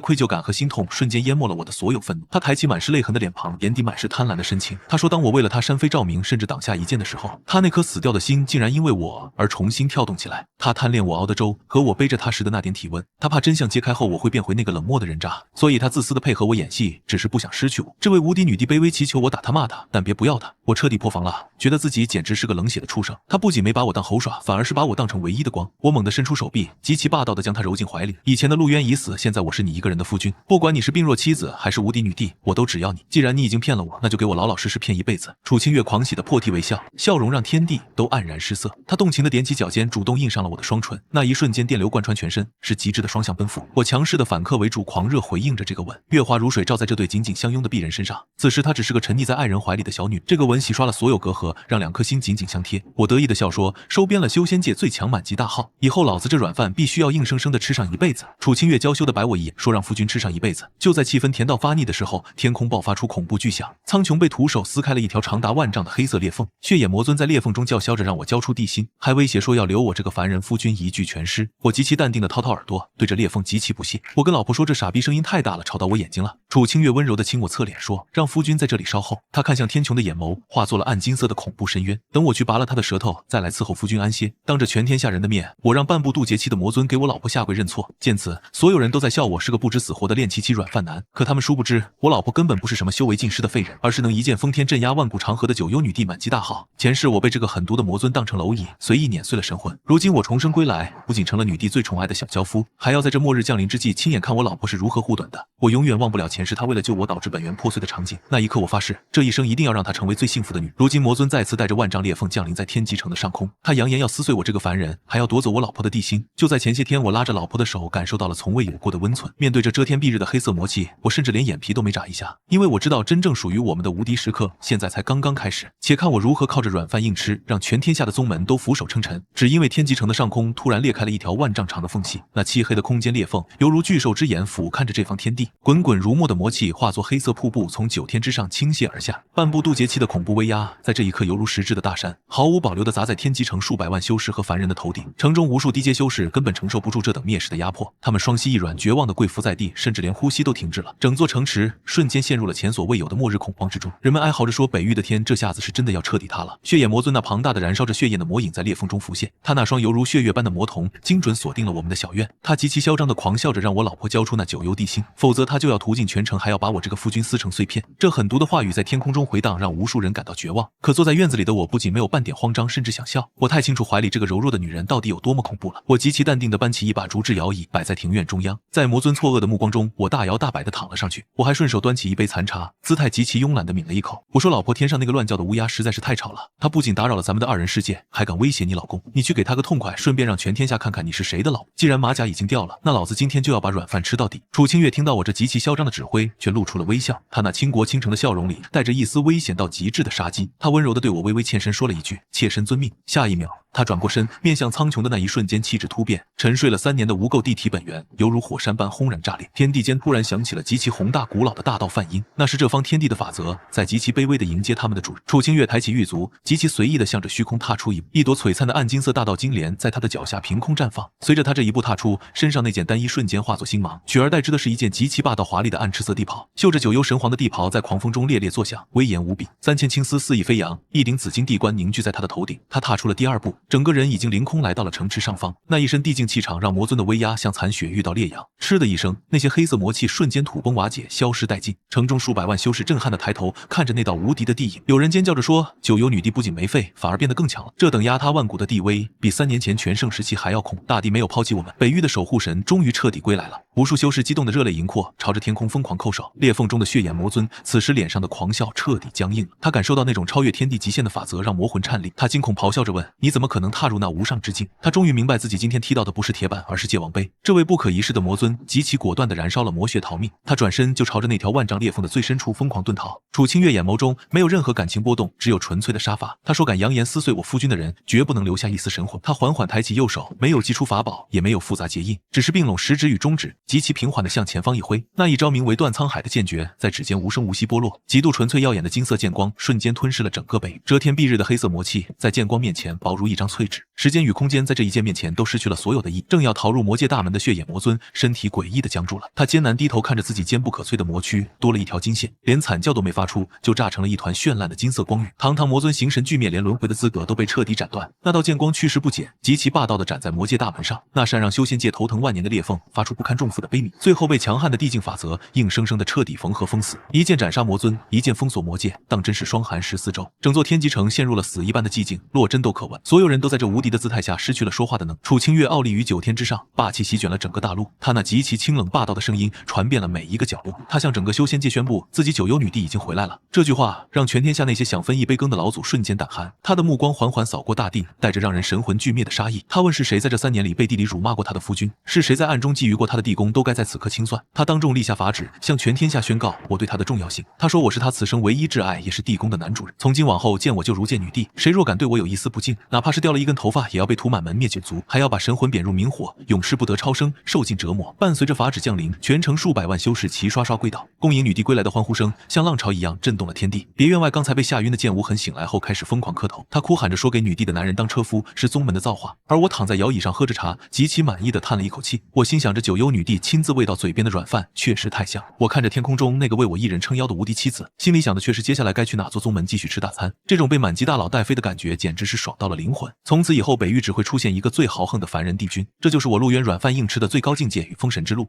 愧疚感和心痛瞬间淹没了我的所有愤怒。她抬起满是泪痕的脸庞，眼底满是贪婪的深情。她说当我为了她山飞照明，甚至挡下一剑的时候，她那颗死掉的心竟然因为我而重新跳动起来。她贪恋我熬的粥和我背着她时的那点体温，她怕真相揭开后我会变回那个冷漠的人渣，所以她自私的配合我演戏，只是不想失去我。这位无敌女帝卑微祈求我打她骂她，但别不要她。我彻底破防了，觉得自己简直是个冷血的畜生。她不仅没把我当猴耍，反而是把我当成唯一的光。我猛地伸出手臂，极其霸道地将她揉进怀里。以前的陆渊已死，现在我是你一个人的夫君，不管你是病弱妻子还是无敌女帝，我都只要你。既然你已经骗了我，那就给我老老实实骗一辈子。楚清月狂喜的破涕为笑，笑容让天地都黯然失色。她动情地踮起脚尖，主动印上了我的双唇。那一瞬间，电流贯穿全身，是极致的双向奔赴。我强势的反客为主，狂热回应着这个吻。月华如水照在这对紧紧相拥的璧人身上。此时她只是个沉溺在爱人怀里的小女。这个吻洗刷了所有隔阂，让2颗心紧紧相贴。我得意的笑说，收编了修仙界最强满级大号，以后老子这软饭必须要硬生生的吃上一辈子。楚清月娇羞的白我一眼，说让夫君吃上一辈子。就在气氛甜到发腻的时候，天空爆发出恐怖巨响，苍穹被位徒手撕开了一条长达万丈的黑色裂缝，血眼魔尊在裂缝中叫嚣着让我交出地心，还威胁说要留我这个凡人夫君一具全尸。我极其淡定的掏掏耳朵，对着裂缝极其不屑。我跟老婆说这傻逼声音太大了，吵到我眼睛了。楚清月温柔的亲我侧脸说，让夫君在这里稍后。他看向天穹的眼眸化作了暗金色的恐怖深渊，等我去拔了他的舌头，再来伺候夫君安歇。当着全天下人的面，我让半步渡劫期的魔尊给我老婆下跪认错。见此，所有人都在笑我是个不知死活的练气期软饭男，可他们殊不知，我老婆根本不是什么修为尽失的废人，而是能一剑封天镇压万古长河的九幽女帝满级大号。前世我被这个狠毒的魔尊当成了蝼蚁，随意碾碎了神魂。如今我重生归来，不仅成了女帝最宠爱的小娇夫，还要在这末日降临之际亲眼看我老婆是如何护短的。我永远忘不了前世她为了救我导致本源破碎的场景，那一刻我发誓，这一生一定要让她成为最幸福的女。如今魔尊再次带着万丈裂缝降临在天极城的上空，他扬言要撕碎我这个凡人，还要夺走我老婆的地心。就在前些天，我拉着老婆的手，感受到了从未有过的温存。面对这遮天蔽日的黑色魔气，我甚至连眼皮都没眨一下，因为我知道真正属于我们的无敌时刻现在才刚刚开始。且看我如何靠着软饭硬吃，让全天下的宗门都俯首称臣。只因为天极城的上空突然裂开了一条万丈长的缝隙，那漆黑的空间裂缝犹如巨兽之眼俯瞰着这方天地，滚滚如墨的魔气化作黑色瀑布从9天之上倾泻而下。半步渡劫期的恐怖威压在这一刻犹如实质的大山，毫无保留地砸在天极城数百万修士和凡人的头顶。城中无数低阶修士根本承受不住这等蔑视的压迫，他们双膝一软，绝望地跪伏在地，甚至连呼吸都停滞了。整座城池瞬间陷入了前所未有的末日恐慌之中。人们哀嚎着说，北域的天这下子是真的要彻底塌了。血眼魔尊那庞大的燃烧着血焰的魔影在裂缝中浮现，他那双犹如血月般的魔瞳精准锁定了我们的小院。他极其嚣张地狂笑着，让我老婆交出那九幽地心，否则他就要屠尽全城，还要把我这个夫君撕成碎片。这狠毒的话语在天空中回荡，让无数人感到绝望。可坐在院子里的我不仅没有半点慌张，甚至想笑。我太清楚怀里这个柔弱的女人到底有多么恐怖了。我极其淡定地搬起一把竹制摇椅，摆在庭院中央。在魔尊错愕的目光中，我大摇大摆地躺了上去。我还顺手端起一杯残茶，姿态极其慵懒地抿了一口。我说，老婆，天上那个乱叫的乌鸦实在是太吵了，他不仅打扰了咱们的二人世界，还敢威胁你老公。你去给他个痛快，顺便让全天下看看你是谁的老婆。既然马甲已经掉了，那老子今天就要把软饭吃到底。楚清月听到我这极其嚣张的指挥，却露出了微笑。他那倾国倾城的笑容里带着一丝危险到极致的杀机。他温柔地对我微微欠身说了一句，妾身遵命。下一秒，他转过身，面向苍穹的那一瞬间，气质突变，沉睡了3年的无垢地体本源犹如火山般轰然炸裂。天地间突然响起了极其宏大古老的大道梵音，那是这方天地的法则在极其卑微地迎接他们的主人。楚清月抬起玉足，极其随意地向着虚空踏出一步，一朵璀璨的暗金色大道金莲在他的脚下凭空绽放。随着他这一步踏出，身上那件单衣瞬间化作星芒，取而代之的是一件极其霸道华丽的暗赤色地袍，绣着九幽神皇的地袍在狂风中烈烈作响，威严无比。3000青丝肆意飞扬，一顶紫金地冠凝聚在他的头顶。他踏出了第2步，整个人已经凌空来到了城池上方。那一身地境气场让魔尊的威压像残雪遇到烈阳，嗤的一声，那些黑色魔气瞬间土崩瓦解，消失殆尽。城中数百万修士震撼地抬头看着那道无敌的地影，有人尖叫着说，九幽女帝不仅没废，反而变得更强了。这等压塌万古的地威，比3年前全盛时期还要恐。大帝没有抛弃我们，北域的守护神终于彻底归来了。无数修士激动的热泪盈眶，朝着天空疯狂叩首。裂缝中的血眼魔尊此时脸上的狂笑彻底僵硬了，他感受到那种超越天地极限的法则让魔魂颤栗。他惊恐咆哮着问，你怎么可能踏入那无上之境？他终于明白自己今天踢到的不是铁板，而是界王杯。这位不可一世的魔尊极其果断地燃烧了魔血逃命，他转身就朝着那条万丈裂缝的最深处疯狂遁逃。楚清月眼眸中没有任何感情波动，只有纯粹的杀伐。他说，敢扬言撕碎我夫君的人绝不能留下一丝神魂。他缓缓抬起右手，没有祭出法宝，也没有复杂结印，只是并拢食指与中指，极其平缓地向前方一挥。那一招名为断沧海的剑诀在指尖无声无息剥落，极度纯粹耀眼的金色剑光瞬间吞噬了整个北域。遮天蔽日的黑色魔气在剑光面前薄如一张脆纸，时间与空间在这一剑面前都失去了所有的意义。正要逃入魔界大门的血眼魔尊身体诡异地僵住了，他艰难低头看着自己坚不可摧的魔躯多了一条金线，连惨叫都没发出，就炸成了一团绚烂的金色光晕。堂堂魔尊形神俱灭，连轮回的资格都被彻底斩断。那道剑光去势不减，极其霸道地斩在魔界大门上，那扇让修仙界头疼万年的裂缝发出不堪重负的悲鸣，最后被强悍的地境法则硬生生地彻底缝合封死。一剑斩杀魔尊，一剑封锁魔界，当真是霜寒14周。整座天极城陷入了死一般的寂静，落针都可闻。所有人都在这无敌的姿态下失去了说话的能力。楚清月傲立于9天之上，霸气席卷了整个大陆。他那极其清冷霸道的声音传遍了每一个角落。他向整个修仙界宣布，自己九幽女帝已经回来了。这句话让全天下那些想分一杯羹的老祖瞬间胆寒。他的目光缓缓扫过大地，带着让人神魂俱灭的杀意。他问，是谁在这3年里背地里辱骂过他的夫君？是谁在暗中觊觎过他的地宫？都该在此刻清算。他当众立下法旨，向全天下宣告我对他的重要性。他说，我是他此生唯一挚爱，也是地宫的男主人。从今往后，见我就如见女帝，谁若敢对我有一丝不敬，哪怕是掉掉了一根头发也要被屠满门灭九族，还要把神魂贬入冥火，永世不得超生，受尽折磨。伴随着法旨降临，全城数百万修士齐刷刷跪倒，恭迎女帝归来的欢呼声像浪潮一样震动了天地。别院外刚才被吓晕的剑无痕醒来后开始疯狂磕头，他哭喊着说给女帝的男人当车夫是宗门的造化。而我躺在摇椅上喝着茶，极其满意的叹了一口气。我心想着九幽女帝亲自喂到嘴边的软饭确实太香。我看着天空中那个为我一人撑腰的无敌妻子，心里想的却是接下来该去哪座宗门继续吃大餐。这种被满级大佬带飞的感觉简直是爽到了灵魂。从此以后北域只会出现一个最豪横的凡人帝君，这就是我陆渊软饭硬吃的最高境界与封神之路。